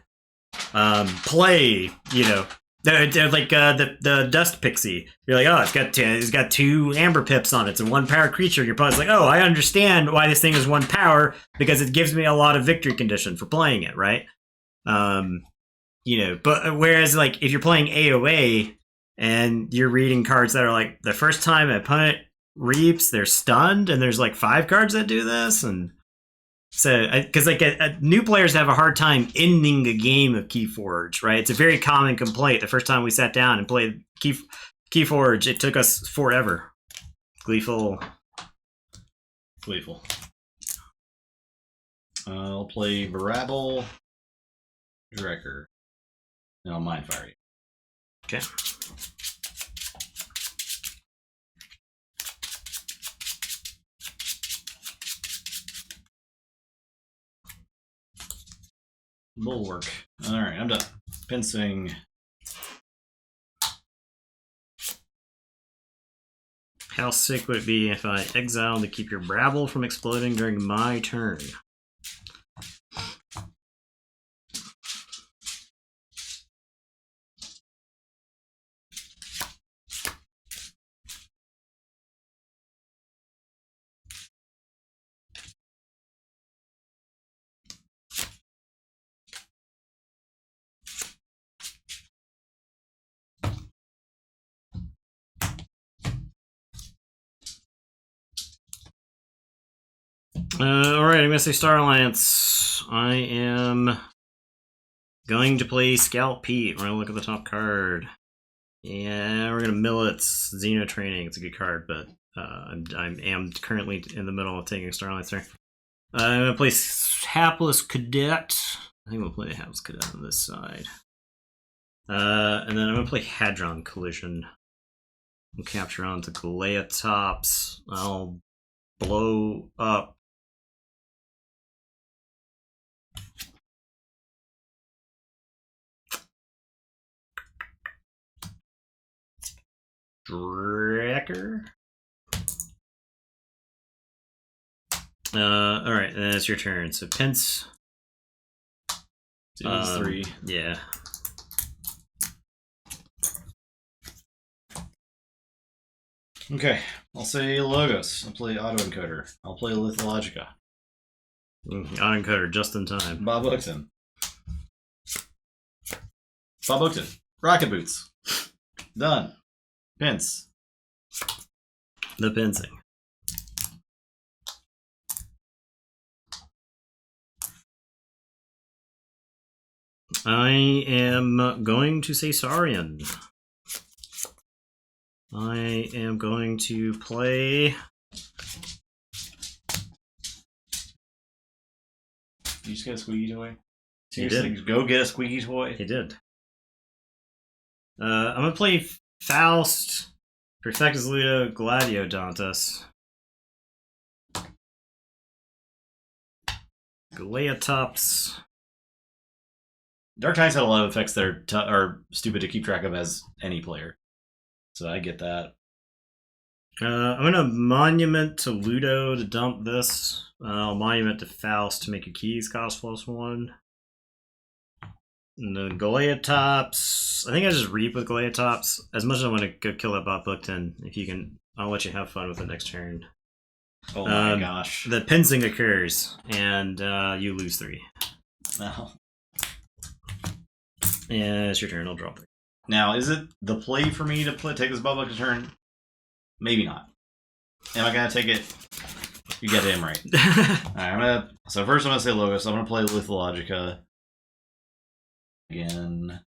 Play, you know, like the Dust Pixie. You're like, oh, it's got 2 Amber Pips on it. It's a 1 power creature. Your opponent's like, oh, I understand why this thing is 1 power because it gives me a lot of victory condition for playing it, right? You know, but whereas like if you're playing AOA and you're reading cards that are like the first time an opponent reaps, they're stunned, and there's like 5 cards that do this, and so because like new players have a hard time ending a game of Keyforge, right? It's a very common complaint. The first time we sat down and played Keyforge, it took us forever. Gleeful. I'll play Barabble, Drekker, and I'll Mind Fire you. Okay. Bulwark. Alright, I'm done. Pincing. How sick would it be if I exile to keep your Brabble from exploding during my turn? Alright, I'm going to say Star Alliance. I am going to play Scout Pete. We're going to look at the top card. Yeah, we're going to mill it. Xeno Training. It's a good card, but I am currently in the middle of taking Star Alliance turn. I'm going to play Hapless Cadet. I think we'll play Hapless Cadet on this side. And then I'm going to play Hadron Collision. We'll capture onto Galeatops. I'll blow up Dracker. Alright, then it's your turn. So Pence. It's 3. Yeah. Okay, I'll say Logos. I'll play Autoencoder. I'll play Lithologica. Autoencoder just in time. Bob Oakton. Bob Oakton. Rocket Boots. Done. Pence. The Pincing. I am going to say Saurian. I am going to play. You just get a squeaky toy? He Seriously, did. go get a squeaky toy? He did. I'm going to play Faust, Perfectus Ludo, Gladiodontus, Galeatops. Dark Tides had a lot of effects that are stupid to keep track of as any player. So I get that. I'm going to Monument to Ludo to dump this. I'll Monument to Faust to make a keys cost +1. And then Galeatops. I think I just Reap with Galeatops. As much as I want to go kill that Bob Bookton, if you can, I'll let you have fun with it next turn. Oh my gosh. The Pincing occurs, and you lose 3. No. Yeah, it's your turn. I'll draw 3. Now, is it the play for me to take this Bob Bookton turn? Maybe not. Am I gonna take it? You get him right. Alright, so first I'm gonna say Logos. I'm gonna play Lithologica. Again.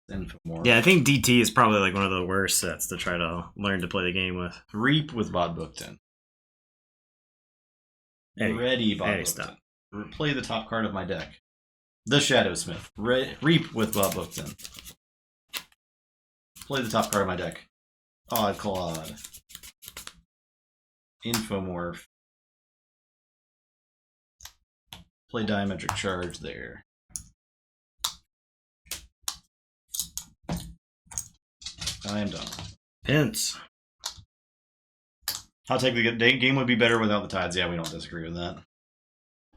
Infomorph. Yeah, I think DT is probably like one of the worst sets to try to learn to play the game with. Reap with Bob Bookton. Ready, Bob Bookton. Play the top card of my deck. The Shadowsmith. Reap with Bob Bookton. Play the top card of my deck. Odd Claude. Infomorph. Play Diametric Charge there. I am done. Pence. Hot take, the game would be better without the tides. Yeah, we don't disagree with that.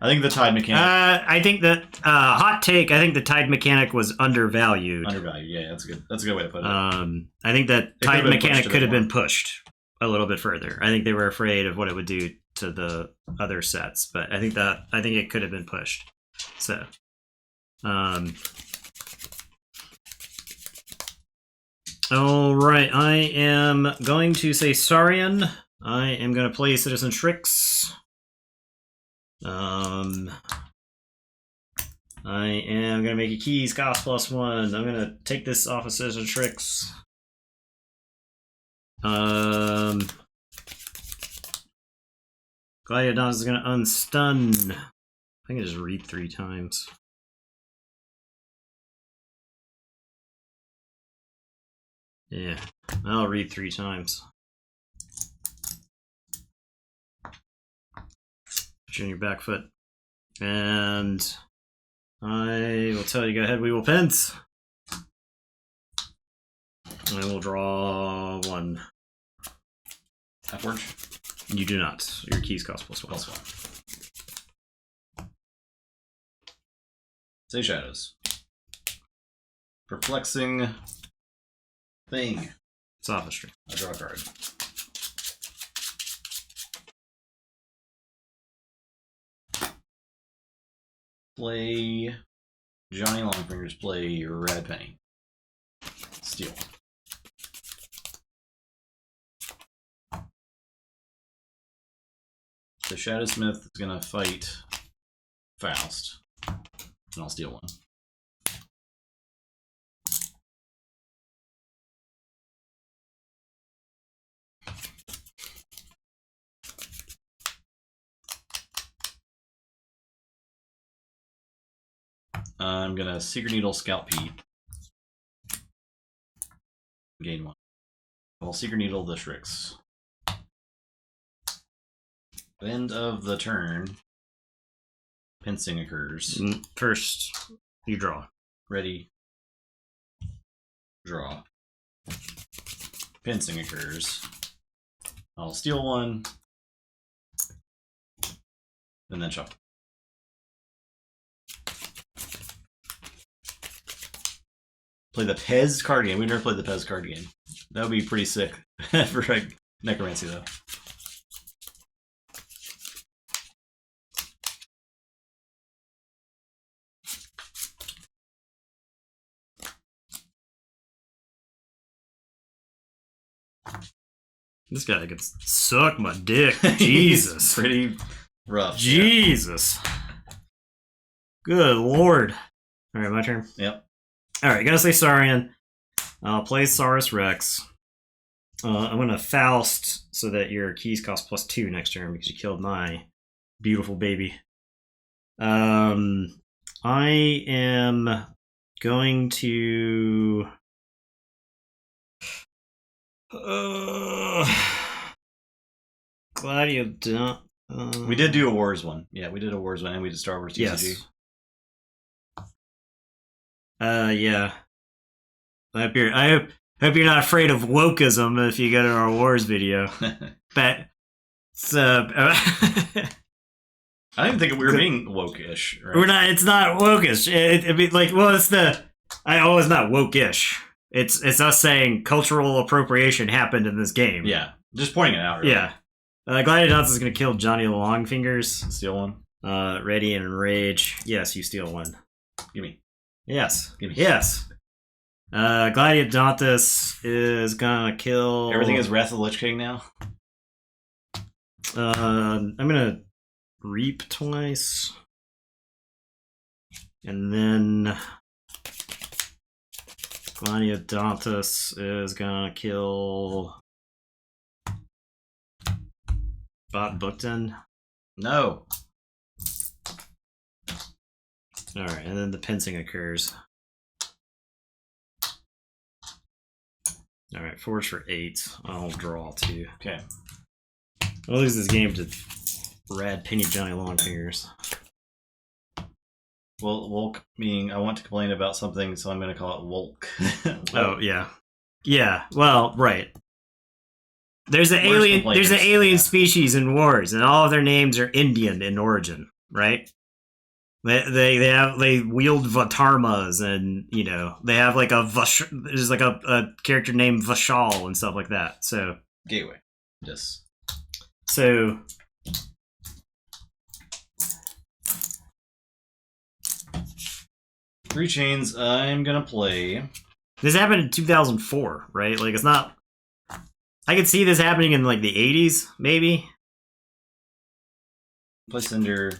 I think the tide mechanic... I think that, hot take, I think the tide mechanic was undervalued. Undervalued, yeah, that's a good way to put it. I think that tide mechanic could have been pushed a little bit further. I think they were afraid of what it would do to the other sets, but I think it could have been pushed. So, all right, I am going to say Saurian. I am going to play Citizen Tricks. I am going to make a keys cost +1. I'm going to take this off of Citizen Tricks. Gladiodontus is going to unstun. I can just read 3 times. Yeah, I'll read 3 times. Put you on your back foot. And I will tell you, go ahead, we will Pence. I will draw 1. Keyforge? You do not. Your keys cost +1. +1. Say Shadows. Perplexing thing. Sophistry. I draw a card. Play Johnny Longfingers. Play Red Penny. Steal. The Shadowsmith is gonna fight Faust, and I'll steal one. I'm gonna Secret Needle Scout Pete. Gain one. I'll Secret Needle the Shrix. End of the turn. Pincing occurs. First, you draw. Ready. Draw. Pincing occurs. I'll steal one. And then shuffle. Play the Pez card game. We've never played the Pez card game. That would be pretty sick for like, Necromancy, though. This guy can suck my dick. Jesus. Pretty rough. Jesus. Yeah. Good lord. Alright, my turn? Yep. Alright, gotta say Saurian. I'll play Saurus Rex. I'm gonna Faust so that your keys cost +2 next turn because you killed my beautiful baby. I am going to... glad you don't. We did do a Wars one. Yeah, we did a Wars one, and we did Star Wars TCG. Yes. Yeah. I hope you're not afraid of wokeism if you go to our Wars video. But I don't even think we were being woke-ish. Right? We're not. It's not woke-ish. It'd be like, well, it's the. It's not woke-ish. It's us saying cultural appropriation happened in this game. Yeah, just pointing it out. Really. Yeah. Gladiatus is going to kill Johnny Longfingers. Steal one. Ready and Enrage. Yes, you steal one. Give me. Yes. Give me. Yes. Gladiatus is going to kill... Everything is Wrath of the Lich King now? I'm going to Reap twice. And then... Gladiatus is going to kill... Bot Bookton? No. Alright, and then the pincing occurs. Alright, Forge for 8. I'll draw 2. Okay. I'll lose this game to Rad Penny Johnny Longfingers. Well, Wolk meaning I want to complain about something, so I'm going to call it Wolk. Oh, yeah. Yeah, well, right. There's an alien species in Wars, and all of their names are Indian in origin, right? They wield Vatarmas, and you know they have like there's like a character named Vashal and stuff like that. So Gateway, yes. So 3 chains. I'm gonna play. This happened in 2004, right? Like it's not. I could see this happening in like the 80s, maybe. Play Cinder.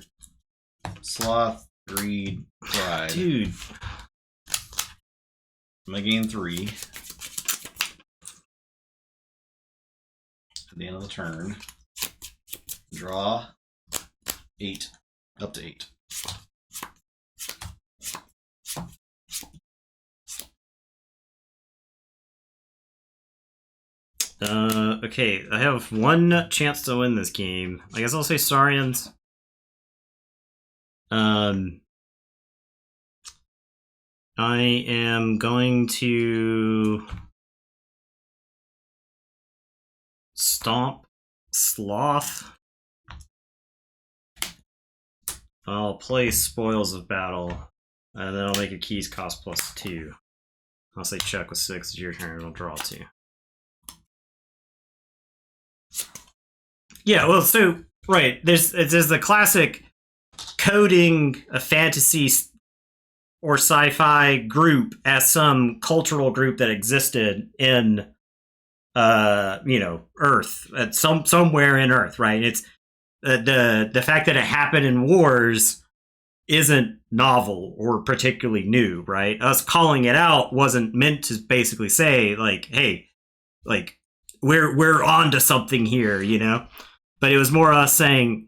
Sloth, Greed, Pride. Dude. I'm gonna gain 3. At the end of the turn. Draw 8. Up to 8. Okay, I have one chance to win this game. I guess I'll say Saurians. I am going to Stomp Sloth. I'll play Spoils of Battle, and then I'll make a keys cost +2. I'll say check with 6. It's your turn. I'll draw 2. Yeah, well, so right there's the classic coding a fantasy or sci-fi group as some cultural group that existed in Earth, at somewhere in Earth, right? the fact that it happened in wars isn't novel or particularly new, right? Us calling it out wasn't meant to basically say like, hey, like we're on to something here, you know. But it was more us saying,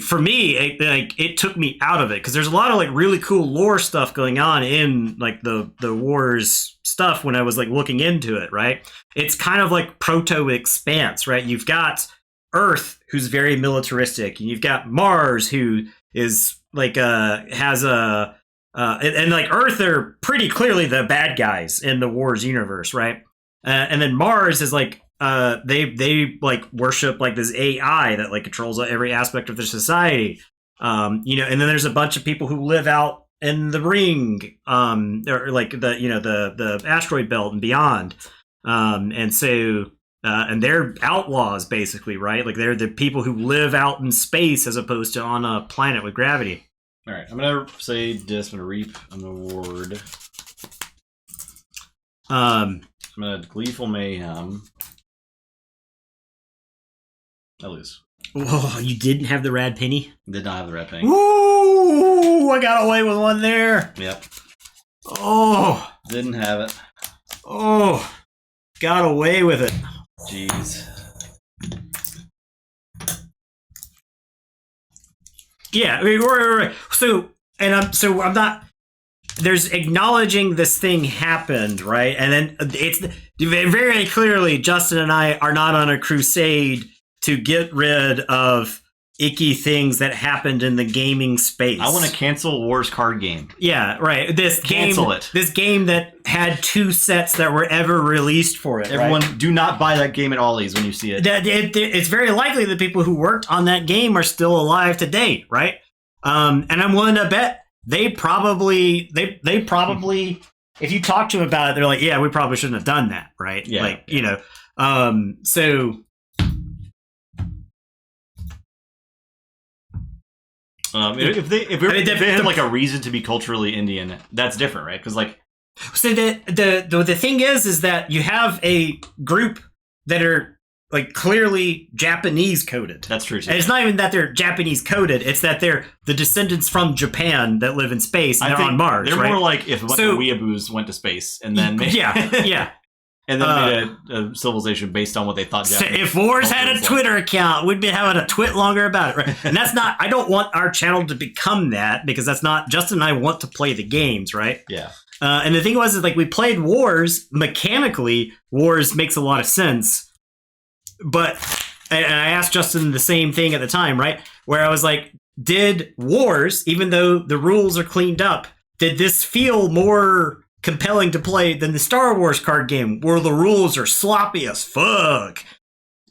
for me, it took me out of it because there's a lot of like really cool lore stuff going on in like the wars stuff when I was like looking into it, right? It's kind of like proto Expanse, right? You've got Earth, who's very militaristic, and you've got Mars, who is like has a and like Earth are pretty clearly the bad guys in the wars universe, right? And then Mars is like they like worship like this AI that like controls every aspect of their society, you know. And then there's a bunch of people who live out in the ring, or like the asteroid belt and beyond, and so. And they're outlaws, basically, right? Like they're the people who live out in space as opposed to on a planet with gravity. All right, I'm gonna say this. I'm gonna reap an award. I'm gonna Gleeful Mayhem. I lose. Oh, you didn't have the Rad Penny? Did not have the red penny. Ooh, I got away with one there. Yep. Oh, Didn't have it. oh, got away with it. Jeez. Yeah, I mean, right. So I'm not. There's acknowledging this thing happened, right? And then it's very clearly Justin and I are not on a crusade to get rid of icky things that happened in the gaming space. I want to cancel Wars card game. Yeah, right. Cancel it. This game that had 2 sets that were ever released for it. Everyone, right? do not buy that game at Ollie's when you see it. It's very likely that people who worked on that game are still alive today, right? And I'm willing to bet they probably, if you talk to them about it, they're like, yeah, we probably shouldn't have done that, right? Yeah, like, yeah. you know, so. If they had like a reason to be culturally Indian, that's different, right? Because like, so the thing is that you have a group that are like clearly Japanese coded. that's true too. And it's not even that they're Japanese coded; it's that they're the descendants from Japan that live in space and they're on Mars. They're right? more like if a bunch of weeaboos went to space and then made, yeah. and then made a civilization based on what they thought. So Japanese if Wars culture had a was like. Twitter account, we'd be having a twit longer about it, right? And that's not. I don't want our channel to become that because that's not. Justin and I want to play the games, right? Yeah. And the thing was, is like we played Wars mechanically. Wars makes a lot of sense, but and I asked Justin the same thing at the time, right? Where I was like, did Wars, even though the rules are cleaned up, did this feel more compelling to play than the Star Wars card game, where the rules are sloppy as fuck?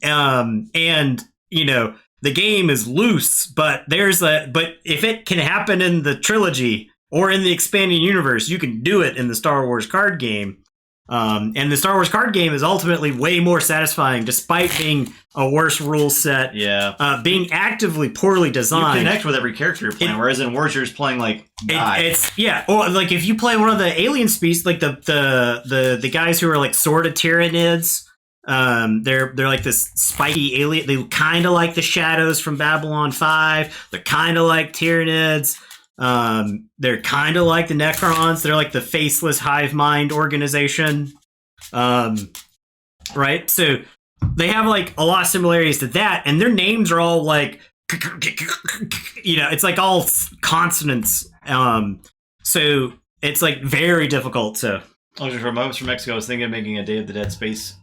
And you know the game is loose, but if it can happen in the trilogy or in the expanding universe, you can do it in the Star Wars card game. And the Star Wars card game is ultimately way more satisfying, despite being a worse rule set. Yeah. Being actively poorly designed. You connect with every character you're playing, whereas in Wars you're just playing like or like if you play one of the alien species, like the guys who are like sort of Tyranids. They're like this spiky alien. They kind of like the Shadows from Babylon 5. They're kind of like Tyranids. They're kind of like the Necrons. They're like the faceless hive mind organization. Right? So they have like a lot of similarities to that, and their names are all like, you know, it's like all consonants. So it's like very difficult to. For moments from Mexico, I was thinking of making a Day of the Dead space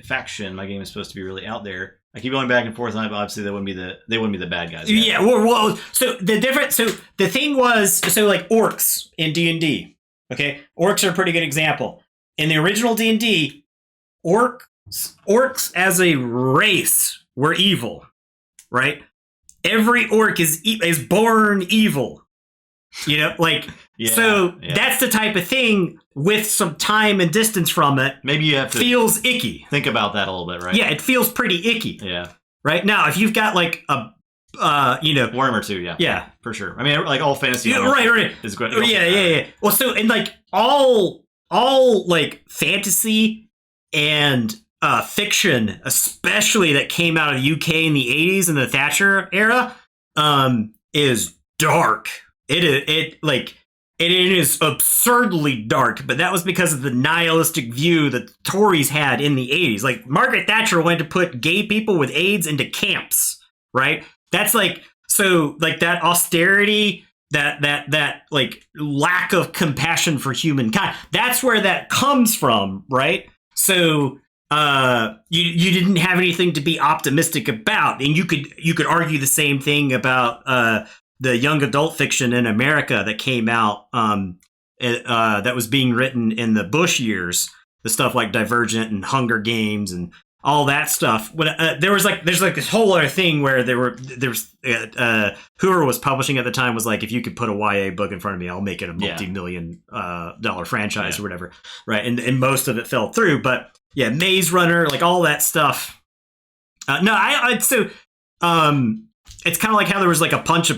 faction. My game is supposed to be really out there. I keep going back and forth on it, but obviously they wouldn't be the bad guys. Yeah, well, so the thing was, so like orcs in D&D, okay? Orcs are a pretty good example. In the original D&D, orcs as a race were evil, right? Every orc is born evil. You know, like, that's the type of thing with some time and distance from it. Maybe you have to feels icky. Think about that a little bit, right? Yeah, it feels pretty icky. Yeah. Right now, if you've got like a, Warhammer 2, yeah, for sure. I mean, like all fantasy, right, is good. Yeah. Well, so and like all like fantasy and fiction, especially that came out of the UK in the 80s in the Thatcher era, is dark. It is absurdly dark, but that was because of the nihilistic view that the Tories had in the 80s. Like, Margaret Thatcher wanted to put gay people with AIDS into camps, right? That's like, so like that austerity, that like lack of compassion for humankind. That's where that comes from, right? So you didn't have anything to be optimistic about, and you could argue the same thing about the young adult fiction in America that came out that was being written in the Bush years, the stuff like Divergent and Hunger Games and all that stuff. When there's this whole other thing where whoever was publishing at the time was like, if you could put a YA book in front of me, I'll make it a multi-million dollar franchise or whatever, right? And most of it fell through, but yeah, Maze Runner, like all that stuff. It's kind of like how there was like a bunch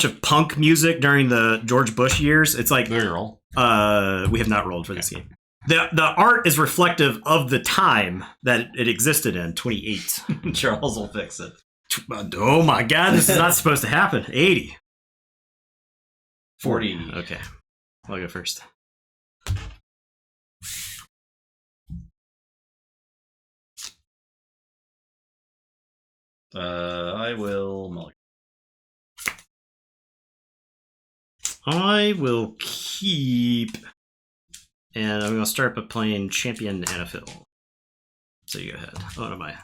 of punk music during the George Bush years. It's like we have not rolled for this game. The art is reflective of the time that it existed in, 28. Charles will fix it. Oh my god, this is not supposed to happen. 80. 40. Okay, I'll go first. I will mulligan. I will keep, and I'm going to start by playing Champion NFL. So you go ahead. Oh, what am I?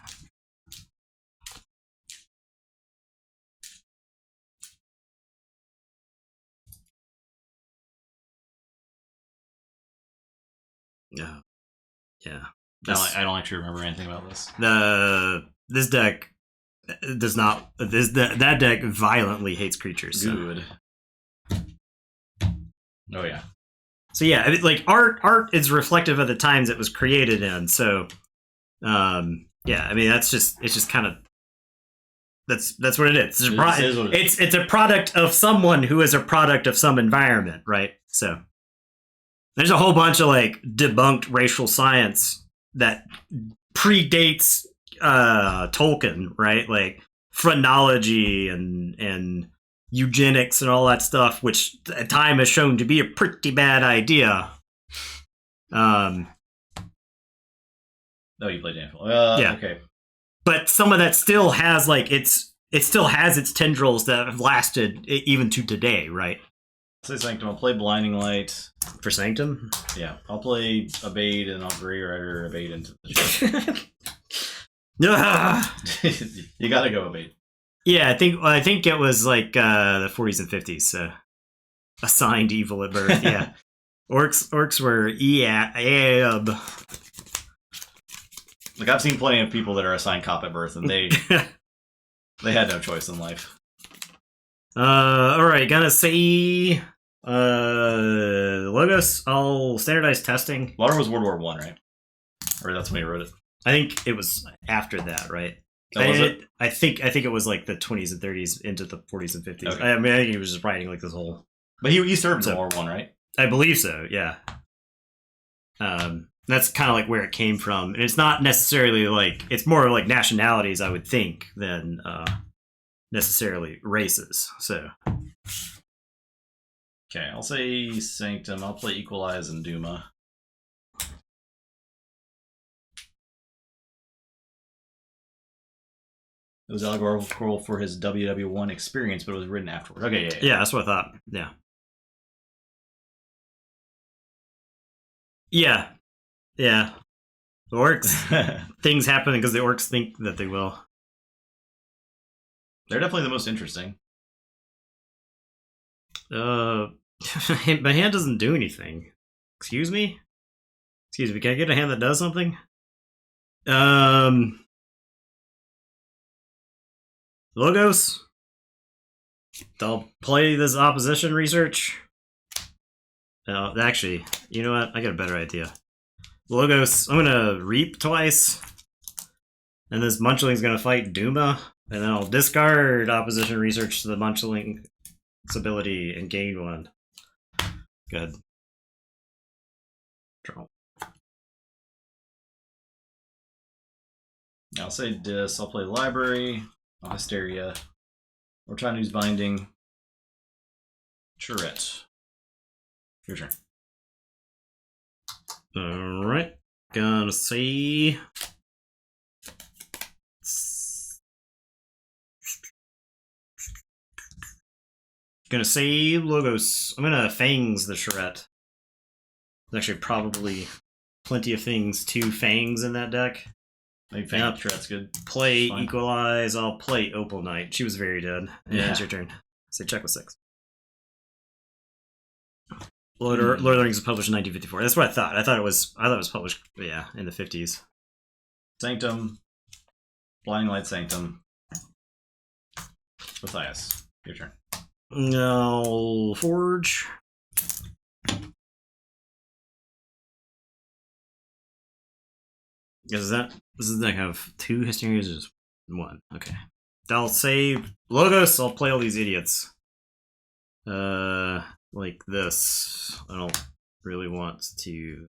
Yeah. I don't actually remember anything about this. This deck does not. That deck violently hates creatures. So. Good. Oh yeah. So yeah, I mean, like art is reflective of the times it was created in. So, yeah, I mean it's just kind of that's what it is. It's a product of someone who is a product of some environment, right? So there's a whole bunch of like debunked racial science that predates Tolkien, right? Like phrenology and eugenics and all that stuff, which at time has shown to be a pretty bad idea. Oh, you played Danville. Yeah. Okay. But some of that still has like it still has its tendrils that have lasted even to today, right? I'll say Sanctum. I'll play Blinding Light. For Sanctum? Yeah. I'll play Abade and I'll rewrite Abade into the You gotta go Abade. Yeah, I think it was like the 40s and 50s, so assigned evil at birth, yeah. Orcs were Eab. Like I've seen plenty of people that are assigned cop at birth, and they had no choice in life. All right, gonna say Logos. I'll standardize testing. Water was World War I, right? Or that's when he wrote it. I think it was after that, right? Oh, was it? I think it was like the 20s and 30s into the 40s and 50s. Okay. I mean, I think he was just writing like this whole. But he served in World War I, right? I believe so. Yeah. That's kind of like where it came from, and it's not necessarily like it's more like nationalities, I would think, than necessarily races. So. Okay, I'll say Sanctum. I'll play Equalize and Duma. It was allegorical for his WW1 experience, but it was written afterward. Okay, yeah, that's what I thought. Yeah. Yeah. The orcs. Things happen because the orcs think that they will. They're definitely the most interesting. My hand doesn't do anything. Excuse me? Can I get a hand that does something? Logos. I'll play this opposition research. Actually, you know what? I got a better idea. Logos, I'm gonna reap twice. And this Munchling's gonna fight Duma. And then I'll discard opposition research to the Munchling's ability and gain one. Good. Draw. I'll say Dis. I'll play Library. Hysteria. We're trying to use Binding. Churette. Your turn. Alright. Gonna see. Gonna save Logos. I'm gonna Fangs the Charette. There's actually probably plenty of things to Fangs in that deck. Maybe Fangs. Churette's good. Play Equalize. I'll play Opal Knight. She was very dead. Yeah, it's your turn. So check with 6. Lord of the Rings was published in 1954. That's what I thought. I thought it was published, yeah, in the 50s. Sanctum. Blinding Light Sanctum. Matthias. Your turn. No, Forge. Does this deck have 2 Hysterias or just 1? Okay. I'll save Logos. I'll play all these idiots. Like this. I don't really want to.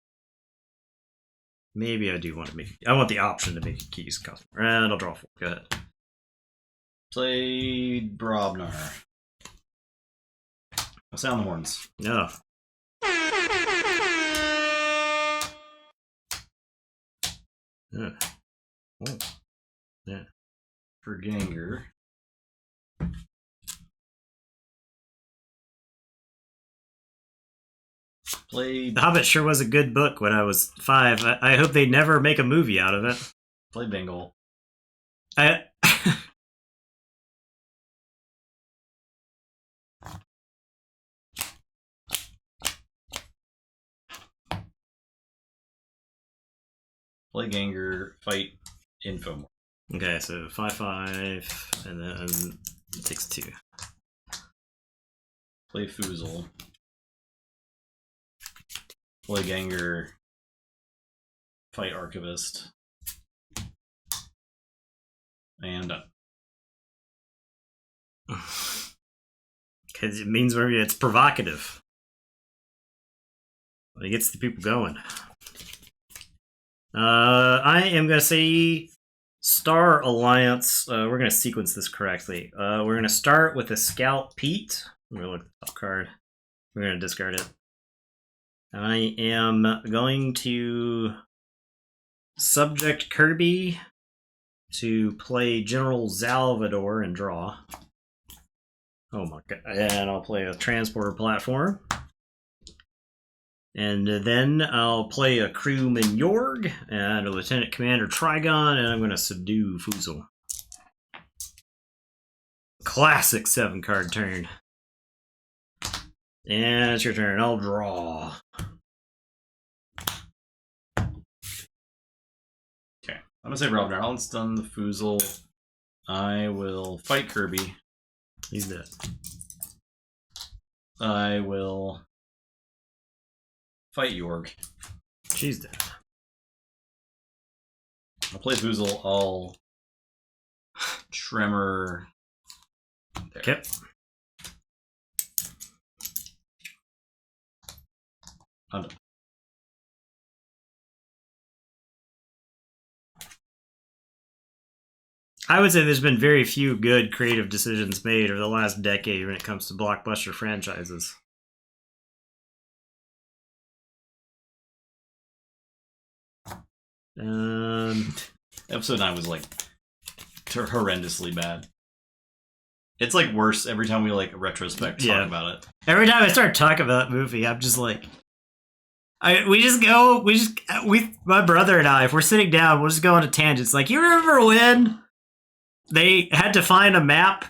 Maybe I do want to make. I want the option to make a keys customer. And I'll draw 4. Go ahead. Play Brobnar. I'll sound the horns. No. Yeah. Oh. Yeah. For Ganger. Play. The Hobbit sure was a good book when I was 5. I hope they never make a movie out of it. Play Bengal. Play Ganger. Fight Info. Okay, so 5/5, and then it takes 2. Play Foozle. Play Ganger. Fight Archivist. And done. Because it means maybe it's provocative. It gets the people going. I am going to say Star Alliance. We're going to sequence this correctly. We're going to start with a Scout Pete. I'm going to look at the top card. We're going to discard it. I am going to subject Kirby to play General Salvador and draw. Oh my god. And I'll play a Transporter Platform. And then I'll play a Crewman Yorg and a Lieutenant Commander Trigon, and I'm going to subdue Foozle. Classic 7-card turn. And it's your turn. I'll draw. Okay. I'm going to say Robner. I'll stun the Foozle. I will fight Kirby. He's dead. I will fight Yorg. She's dead. I'll play Foozle. I'll Tremor. There. Okay. I'm done. I would say there's been very few good creative decisions made over the last decade when it comes to blockbuster franchises. Episode 9 was like horrendously bad. It's like worse every time we like retrospect talk about it. Every time I start talking about that movie, I'm just like, my brother and I, if we're sitting down, we'll just go on a tangent. Like, you remember when they had to find a map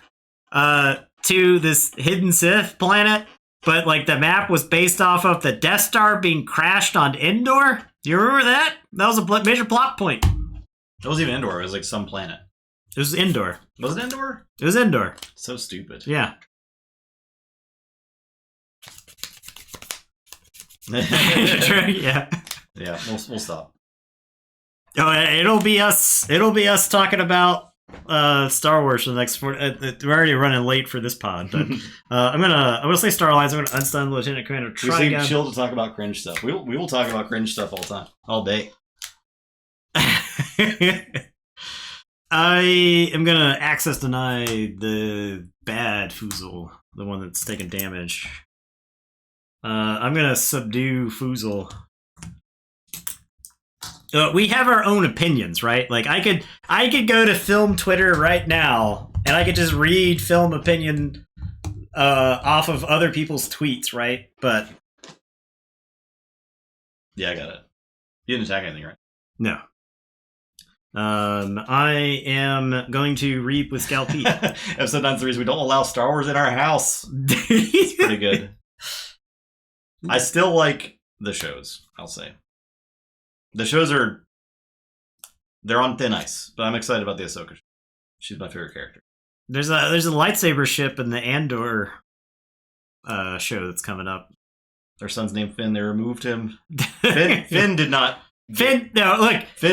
to this hidden Sith planet, but like the map was based off of the Death Star being crashed on Endor? Do you remember that? That was a major plot point. It wasn't even Endor. It was like some planet. It was Endor. Was it Endor? It was Endor. So stupid. Yeah. Yeah. Yeah, we'll stop. Oh, it'll be us. It'll be us talking about Star Wars for the next 4. We're already running late for this pod, but I'm gonna say Star Alliance. I'm gonna unstun Lieutenant Commander Trigon. We seem chill to talk about cringe stuff. We will talk about cringe stuff all the time, all day. I am gonna access deny the bad Foozle, the one that's taking damage. I'm gonna subdue Foozle. We have our own opinions, right? Like I could go to film Twitter right now and I could just read film opinion off of other people's tweets, right? But yeah, I got it. You didn't attack anything, right? No. I am going to reap with Scalpee. Episode 9 series, we don't allow Star Wars in our house. It's pretty good. I still like the shows, I'll say. The shows they're on thin ice, but I'm excited about the Ahsoka show. She's my favorite character. There's a lightsaber ship in the Andor show that's coming up. Their son's named Finn. They removed him. Finn did not. Finn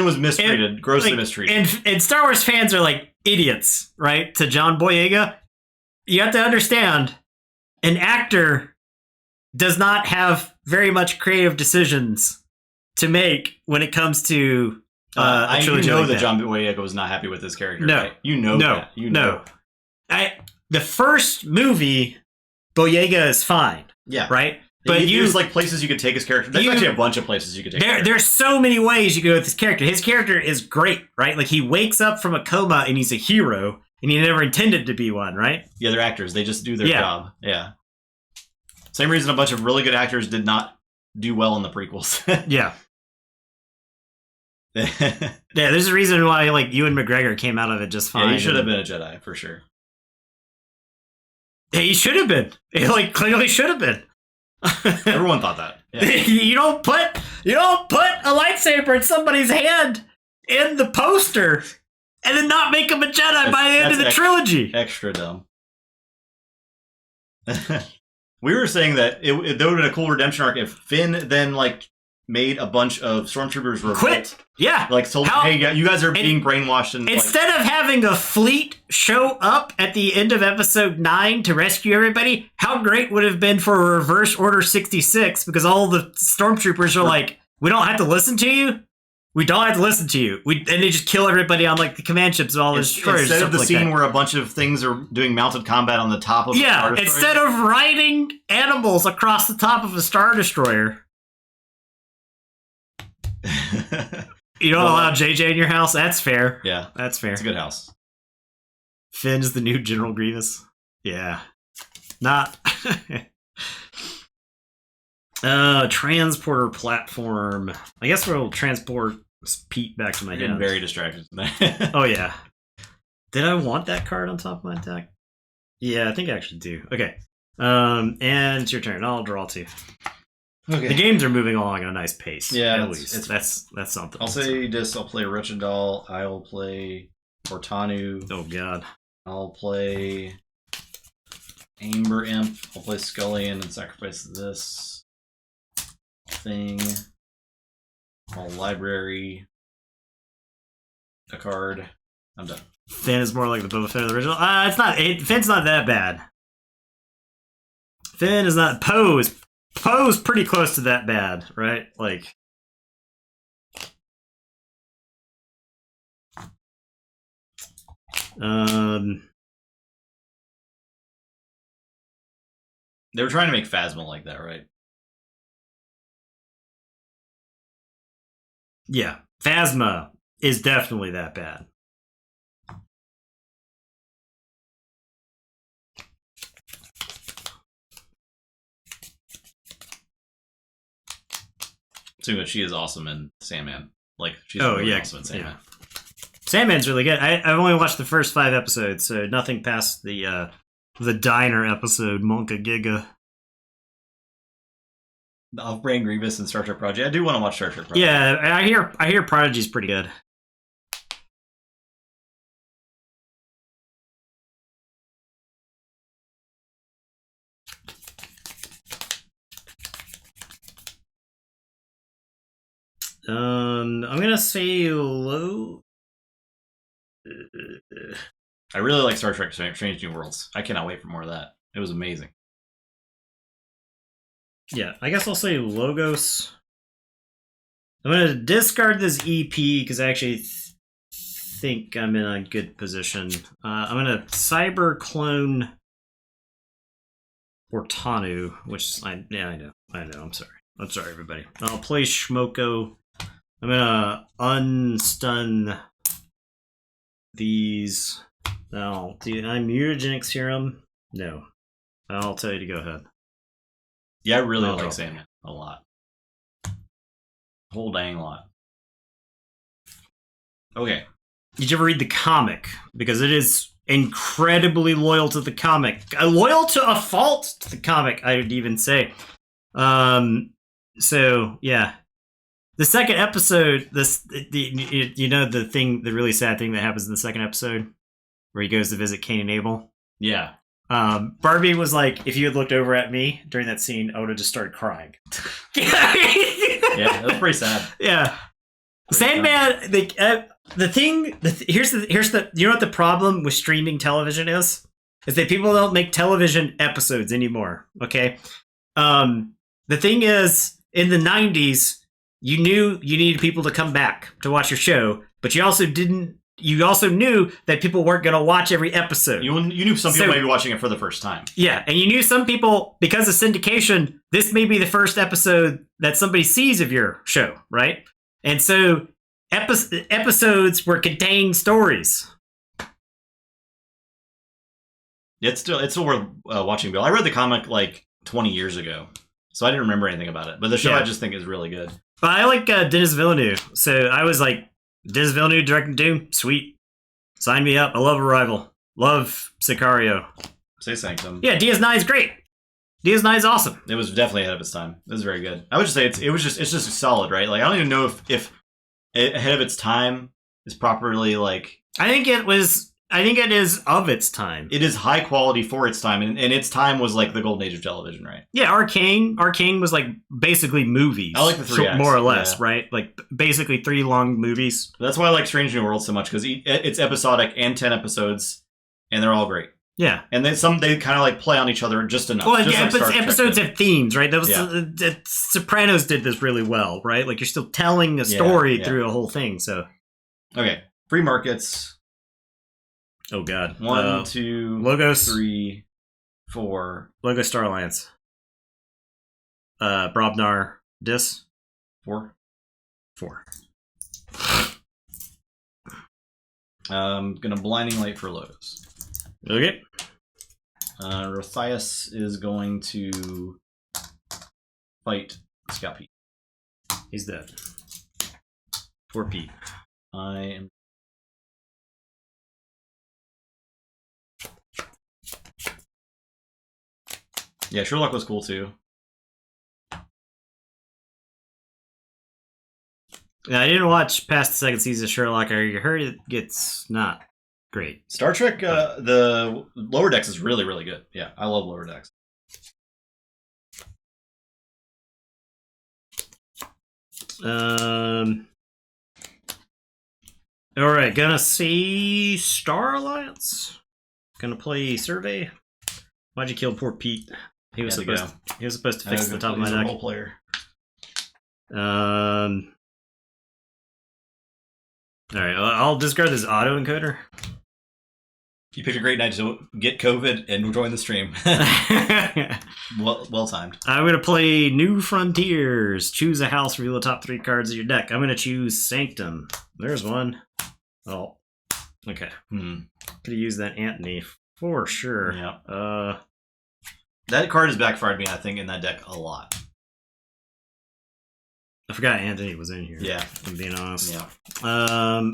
was mistreated, grossly mistreated. And Star Wars fans are like idiots, right? To John Boyega. You have to understand, an actor does not have very much creative decisions to make when it comes to a trilogy. You know like that John Boyega was not happy with his character. No, right? You know that. You know. The first movie, Boyega is fine. Yeah. Right. But there's like places you could take his character. There's actually a bunch of places you could take. There's so many ways you could go with his character. His character is great, right? Like he wakes up from a coma and he's a hero, and he never intended to be one, right? Yeah, they're actors. They just do their job. Yeah. Same reason a bunch of really good actors did not do well in the prequels. Yeah. Yeah, there's a reason why like Ewan McGregor came out of it just fine. Yeah, he should have been a Jedi for sure. Yeah, he should have been. He like clearly should have been. Everyone thought that. Yeah. You don't put a lightsaber in somebody's hand in the poster and then not make him a Jedi by the end of the trilogy. Extra dumb. We were saying that there would have been a cool redemption arc if Finn then like made a bunch of stormtroopers revolt. Quit. Yeah. Like told them, hey, you guys are being brainwashed. And instead of having a fleet show up at the end of episode 9 to rescue everybody, how great would it have been for a reverse Order 66 because all the stormtroopers are like, we don't have to listen to you. We don't have to listen to you. And they just kill everybody on like the command ships and all this. Instead of the scene where a bunch of things are doing mounted combat on the top of a Star Destroyer. Instead of riding animals across the top of a Star Destroyer. You don't allow JJ in your house? That's fair. Yeah. That's fair. It's a good house. Finn's the new General Grievous. Yeah. Not. Transporter platform. I guess we'll transport Pete back to my You're hand. very distracted tonight. Oh, yeah. Did I want that card on top of my deck? Yeah, I think I actually do. Okay. And it's your turn. I'll draw 2. Okay. The games are moving along at a nice pace. Yeah, at least that's something. I'll say this. I'll play Richardal. I'll play Cortanu. Oh God. I'll play Amber Imp. I'll play Scullion and sacrifice this thing. I'll library a card. I'm done. Finn is more like the Boba Fett of the original. It's not. Finn's not that bad. Finn is not. Poe's pretty close to that bad, right? Like, they were trying to make Phasma like that, right? Yeah, Phasma is definitely that bad. So she is awesome in Sandman. Like she's really awesome in Sandman. Yeah. Sandman's really good. I've only watched the first 5 episodes, so nothing past the diner episode, Monka Giga. The Off-Brand Grievous and Star Trek Prodigy. I do want to watch Star Trek Prodigy. Yeah, I hear Prodigy's pretty good. I'm gonna say low. I really like Star Trek Strange New Worlds. I cannot wait for more of that. It was amazing. Yeah, I guess I'll say Logos. I'm gonna discard this EP because I actually think I'm in a good position. I'm gonna cyber clone Bortanu, which I know. I'm sorry, everybody. I'll play Shmoko. I'm gonna unstun these. Now, do I mutagenic serum? No. I'll tell you to go ahead. Yeah, I really like Sandman a lot. Whole dang lot. Okay. Did you ever read the comic? Because it is incredibly loyal to the comic. Loyal to a fault to the comic, I would even say. So, yeah. The second episode, the really sad thing that happens in the second episode, where he goes to visit Cain and Abel. Yeah. Barbie was like, if you had looked over at me during that scene, I would have just started crying. Yeah, that was pretty sad. Yeah. Sandman, here's the you know what the problem with streaming television is that people don't make television episodes anymore. Okay. The thing is, in the 90s, you knew you needed people to come back to watch your show, but you also knew that people weren't going to watch every episode. You knew some people might be watching it for the first time. Yeah, and you knew some people, because of syndication, this may be the first episode that somebody sees of your show, right? And so episodes were contained stories. It's still worth watching, Bill. I read the comic like 20 years ago, so I didn't remember anything about it. But the show I just think is really good. But I like Denis Villeneuve, so I was like, Denis Villeneuve directing Doom? Sweet. Sign me up. I love Arrival. Love Sicario. Say Sanctum. Yeah, DS9 is great. DS9 is awesome. It was definitely ahead of its time. It was very good. I would just say it's just solid, right? Like, I don't even know if ahead of its time is properly like. I think it is of its time. It is high quality for its time, and its time was like the golden age of television, right? Yeah, Arcane was like basically movies. I like the 3 acts, more or less, right? Like basically 3 long movies. That's why I like Strange New Worlds so much, because it's episodic and 10 episodes, and they're all great. Yeah, and then they kind of like play on each other just enough. Well, just yeah, like episodes have themes, right? That was Sopranos did this really well, right? Like you're still telling a story through a whole thing. So, okay, free markets. Oh God! 1, 2, Logos, 3, 4. Logos Star Alliance. Brobnar Dis. 4. 4. Gonna Blinding Light for Logos. Okay. Rothias is going to fight Scout Pete. He's dead. 4 Pete. I am. Yeah, Sherlock was cool too. I didn't watch past the second season of Sherlock. I heard it gets not great. Star Trek, the Lower Decks is really, really good. Yeah, I love Lower Decks. Alright, gonna see Star Alliance. Gonna play Survey. Why'd you kill poor Pete? He was supposed to fix the top of my deck. Role player. Alright, I'll discard this autoencoder. You picked a great night to get COVID and join the stream. well timed. I'm going to play New Frontiers. Choose a house, reveal the top 3 cards of your deck. I'm going to choose Sanctum. There's one. Oh, okay. Could have used that Anthony for sure. Yeah. That card has backfired me, I think, in that deck a lot. I forgot Anthony was in here. Yeah. If I'm being honest. Yeah.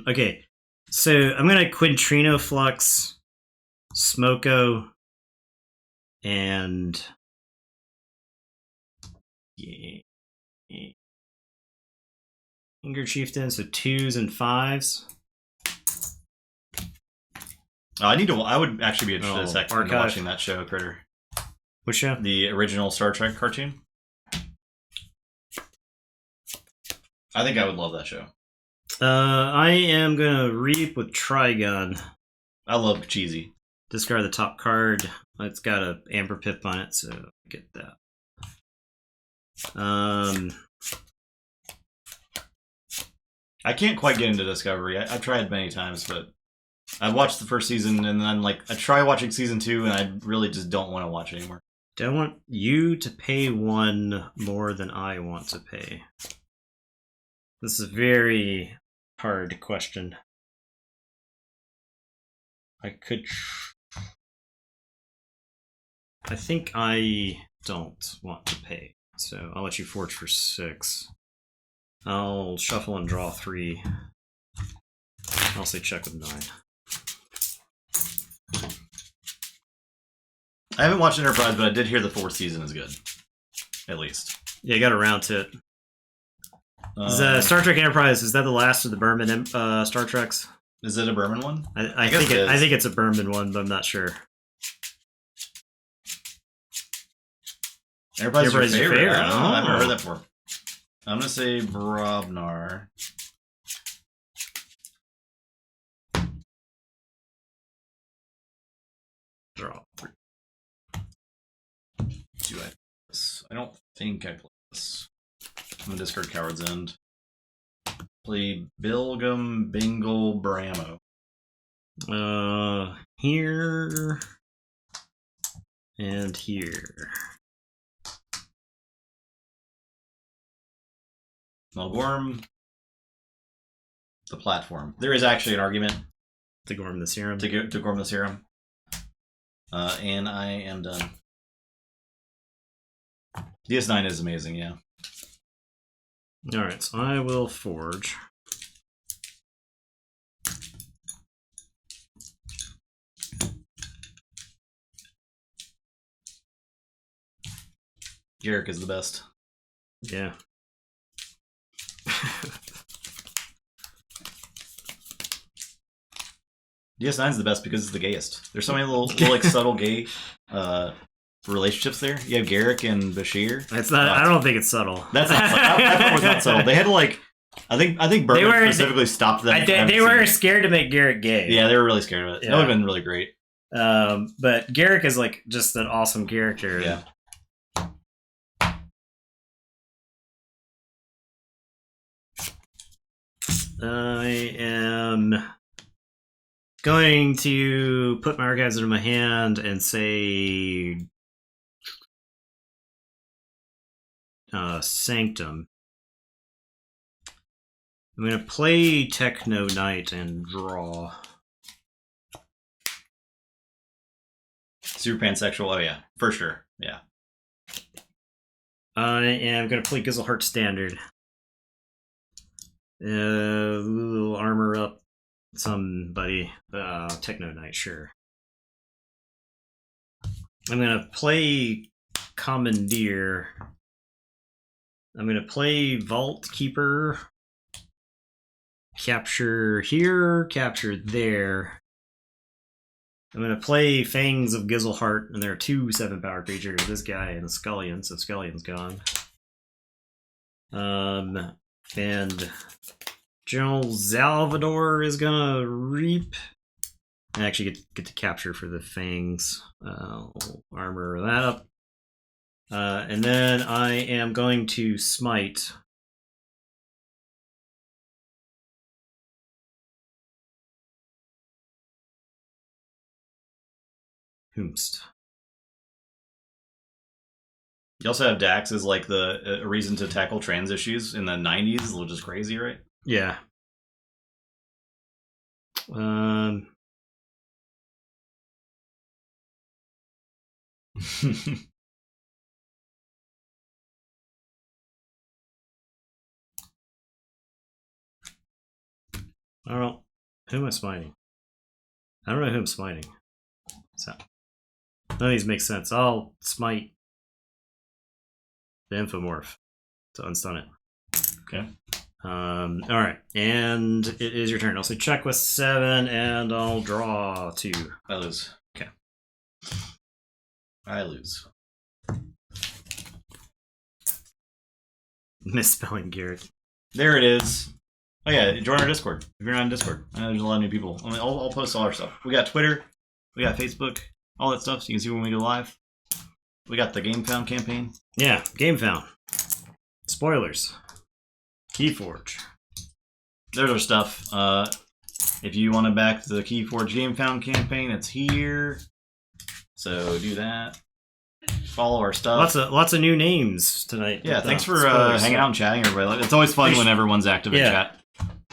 Okay. So I'm going to Quintrino Flux, Smoko, and Finger Chieftain. So 2s and 5s. I would actually be interested in Archive. watching that show, Critter. Which show? The original Star Trek cartoon. I think I would love that show. I am gonna Reap with Trigon. I love cheesy. Discard the top card. It's got a Amber Pip on it, so get that. I can't quite get into Discovery. I've tried many times, but I've watched the first season, and then like I try watching season 2, and I really just don't want to watch it anymore. Do I want you to pay one more than I want to pay? This is a very hard question. I think I don't want to pay, so I'll let you forge for 6. I'll shuffle and draw 3. I'll say check with 9. I haven't watched Enterprise, but I did hear the 4th season is good. At least. Yeah, you got around to it. Star Trek Enterprise, is that the last of the Berman Star Treks? Is it a Berman one? I think it's a Berman one, but I'm not sure. Enterprise is your favorite? Oh. I've never heard that before. I'm gonna say Brobnar. Draw 3. Do I play this? I don't think I play this. I'm gonna discard Coward's End. Play Bilgum Bingle Bramo. Here and here. Melgorm. The platform. There is actually an argument To Gorm the Serum. to Gorm the Serum. And I am done. DS9 is amazing, yeah. Alright, so I will forge. Jarek is the best. Yeah. DS9 is the best because it's the gayest. There's so many little like subtle gay relationships there. You have Garrick and Bashir. It's not. I don't think it's subtle. That's not. I thought it was not subtle. They had to like. I think Berman specifically stopped them. They were scared to make Garrick gay. Yeah, they were really scared of it. Yeah. That would have been really great. But Garrick is like just an awesome character. Yeah. I am going to put my archives into my hand and say Sanctum. I'm going to play Techno Knight and draw. Super pansexual. Oh yeah, for sure. Yeah. I am going to play Gizzleheart Standard. We'll armor up somebody. Techno Knight, sure. I'm going to play Commandeer. I'm going to play Vault Keeper. Capture here, capture there. I'm going to play Fangs of Gizzleheart, and there are 2 7-power creatures, this guy and a Scullion, so Scullion's gone. And General Salvador is gonna reap. I actually get to capture for the Fangs. I'll armor that up. And then I am going to smite. Whomst. You also have Dax as like the reason to tackle trans issues in the 90s, which is crazy, right? Yeah. I don't know. Who am I smiting? I don't know who I'm smiting. So, none of these make sense. I'll smite the Infomorph to unstun it. Okay. Alright. And it is your turn. I'll say check with 7, and I'll draw 2. I lose. Okay. I lose. Misspelling Garrett. There it is. Oh yeah, join our Discord. If you're not on Discord, I know there's a lot of new people. I mean, I'll post all our stuff. We got Twitter, we got Facebook, all that stuff, so you can see when we go live. We got the Game Found campaign. Yeah, Game Found. Spoilers. Keyforge. there's our stuff. If you want to back the Keyforge Game Found campaign, it's here. So do that. Follow our stuff. Lots of new names tonight. Yeah, thanks for hanging out and chatting, everybody. It's always fun when everyone's active in chat.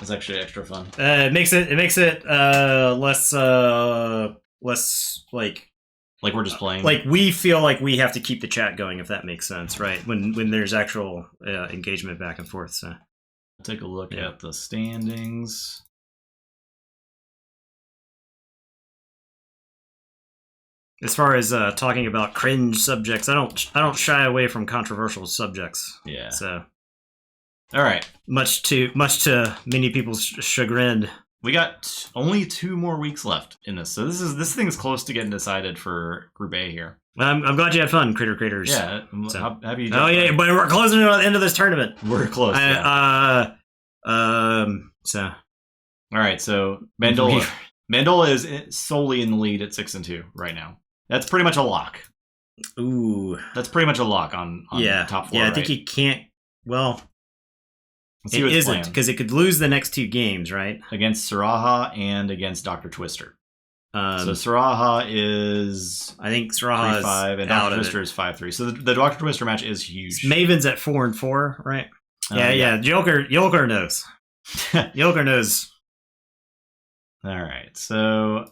It's actually extra fun. It makes it less like we're just playing. Like we feel like we have to keep the chat going, if that makes sense, right? When there's actual engagement back and forth. So take a look at the standings. As far as talking about cringe subjects, I don't shy away from controversial subjects. Yeah. So, all right. Much to many people's chagrin. We got only 2 more weeks left in this, so this thing's close to getting decided for Group A here. I'm glad you had fun, Critter Creators. Yeah. So. Happy. Oh yeah, but we're closing in on the end of this tournament. We're close. So. All right. So Mandola is solely in the lead at 6-2 right now. That's pretty much a lock. Ooh. That's pretty much a lock on top 4. Yeah, I think he can't. Well, it isn't, because it could lose the next 2 games, right? Against Saraha and against Dr. Twister. So Saraha is, I think Saraha 3-5 and Dr. Twister is 5-3. So the Dr. Twister match is huge. Maven's at 4-4, right? Yeah. Joker knows. Joker knows. All right, so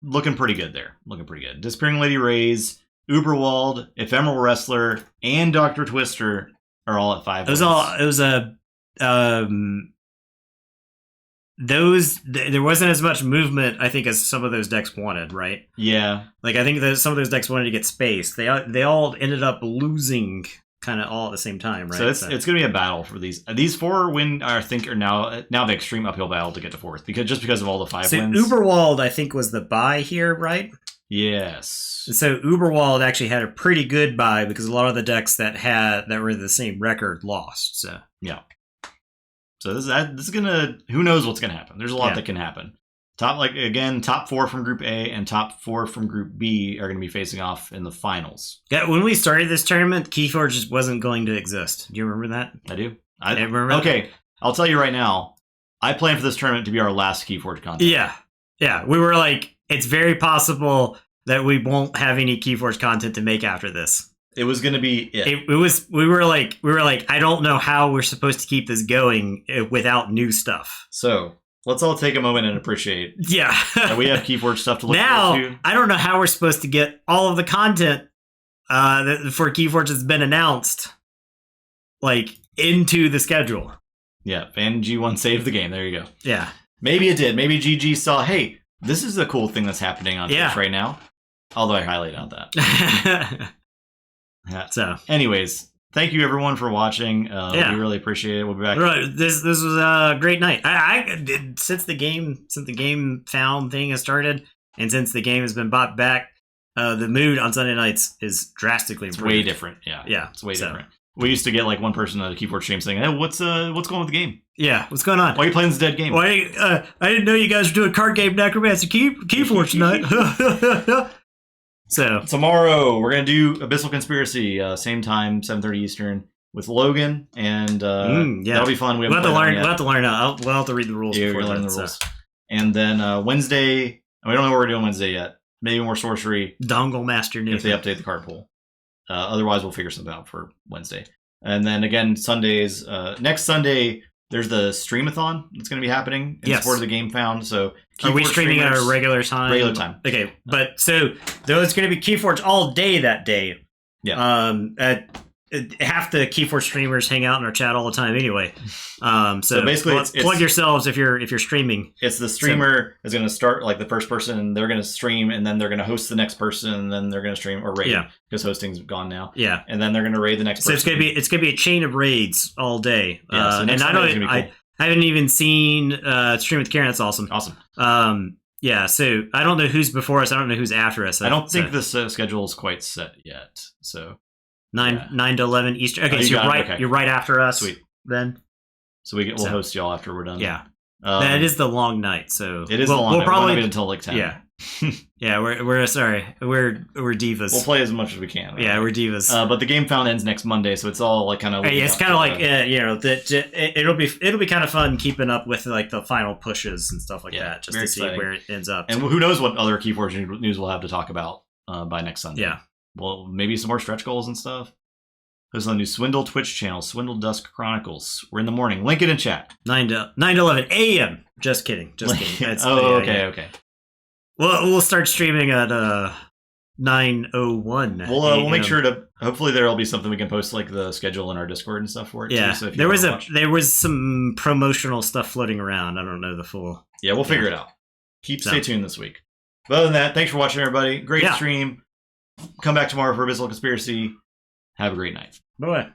looking pretty good there. Looking pretty good. Disappearing Lady Rays, Uberwald, Ephemeral Wrestler, and Dr. Twister are all at 5 wins. There wasn't as much movement, I think, as some of those decks wanted, right? Yeah. Like, I think that some of those decks wanted to get space. They all ended up losing kind of all at the same time, right? So it's going to be a battle for these. These 4 I think, are now the extreme uphill battle to get to 4th, because of all the 5 wins. Uberwald, I think, was the buy here, right? Yes. So Uberwald actually had a pretty good buy because a lot of the decks that were the same record lost. So yeah. So this is gonna. Who knows what's gonna happen? There's a lot that can happen. Top 4 from Group A and top 4 from Group B are going to be facing off in the finals. Yeah, when we started this tournament, Keyforge just wasn't going to exist. Do you remember that? I do. I remember. Okay, I'll tell you right now. I plan for this tournament to be our last Keyforge content. Yeah. We were like, it's very possible that we won't have any Keyforge content to make after this. It was going to be it. We were like, I don't know how we're supposed to keep this going without new stuff. So let's all take a moment and appreciate that we have Keyforge stuff to look forward to. I don't know how we're supposed to get all of the content for Keyforge that's been announced into the schedule. Yeah, and G1 saved the game. There you go. Yeah. Maybe it did. Maybe GG saw, hey, this is a cool thing that's happening on Twitch right now. Although I highly doubt that. So, anyways, thank you everyone for watching. We really appreciate it. We'll be back. This was a great night. I did since the game found thing has started, and since the game has been bought back, the mood on Sunday nights is drastically improved. Way different. Yeah, it's way different. We used to get one person on the Keyforge stream saying, "Hey, what's going with the game? Yeah, what's going on? Why are you playing this dead game? I didn't know you guys were doing card game necromancy Keyforge tonight." So tomorrow we're gonna do Abyssal Conspiracy, same time, 7:30 Eastern, with Logan, and that'll be fun. We'll have to learn. We'll have to learn. We'll have to read the rules. Yeah, before learn the rules. And then Wednesday, we don't know what we're doing Wednesday yet. Maybe more sorcery. Dongle Master Nathan. If they update the card pool. Otherwise, we'll figure something out for Wednesday. And then again, Sundays. Next Sunday, there's the Streamathon that's going to be happening in support of the Game Found. So are we streaming at a regular time? Regular time. Okay, but so there's going to be Keyforge all day that day. Yeah. Half the Keyforge streamers hang out in our chat all the time anyway. So basically, plug yourselves if you're streaming. It's the streamer is going to start the first person, and they're going to stream, and then they're going to host the next person, and then they're going to stream or raid because hosting's gone now. Yeah, and then they're going to raid the next person. So it's going to be a chain of raids all day. Yeah, so and I haven't even seen Stream with Karen. That's awesome. Awesome. Yeah, so I don't know who's before us. I don't know who's after us. I don't think the schedule is quite set yet. So 9 to 11 Eastern. Okay, so you're right. Okay. You're right after us. Sweet. Then. So we'll host y'all after we're done. Yeah. It is the long night, so it is the long night. We'll probably until 10. Yeah, Yeah, we're sorry. We're divas. We'll play as much as we can. Yeah, we're divas. But the game found ends next Monday, so it's all like kind of. Yeah, it's kind of like it'll be kind of fun keeping up with like the final pushes and stuff like that, just to exciting. see where it ends up. And who knows what other Keyforge news we'll have to talk about by next Sunday. Yeah. Well, maybe some more stretch goals and stuff. There's a new Swindle Twitch channel, Swindle Dusk Chronicles. We're in the morning. Link it in chat. 9 to 11 a.m. Just kidding. Okay. We'll start streaming at 9:01. We'll make sure to. Hopefully, there'll be something we can post, like the schedule in our Discord and stuff for it. Yeah, too, so if you there was some promotional stuff floating around. I don't know the full. Yeah, we'll figure it out. Stay tuned this week. But other than that, thanks for watching, everybody. Great stream. Come back tomorrow for Abyssal Conspiracy. Have a great night. Bye.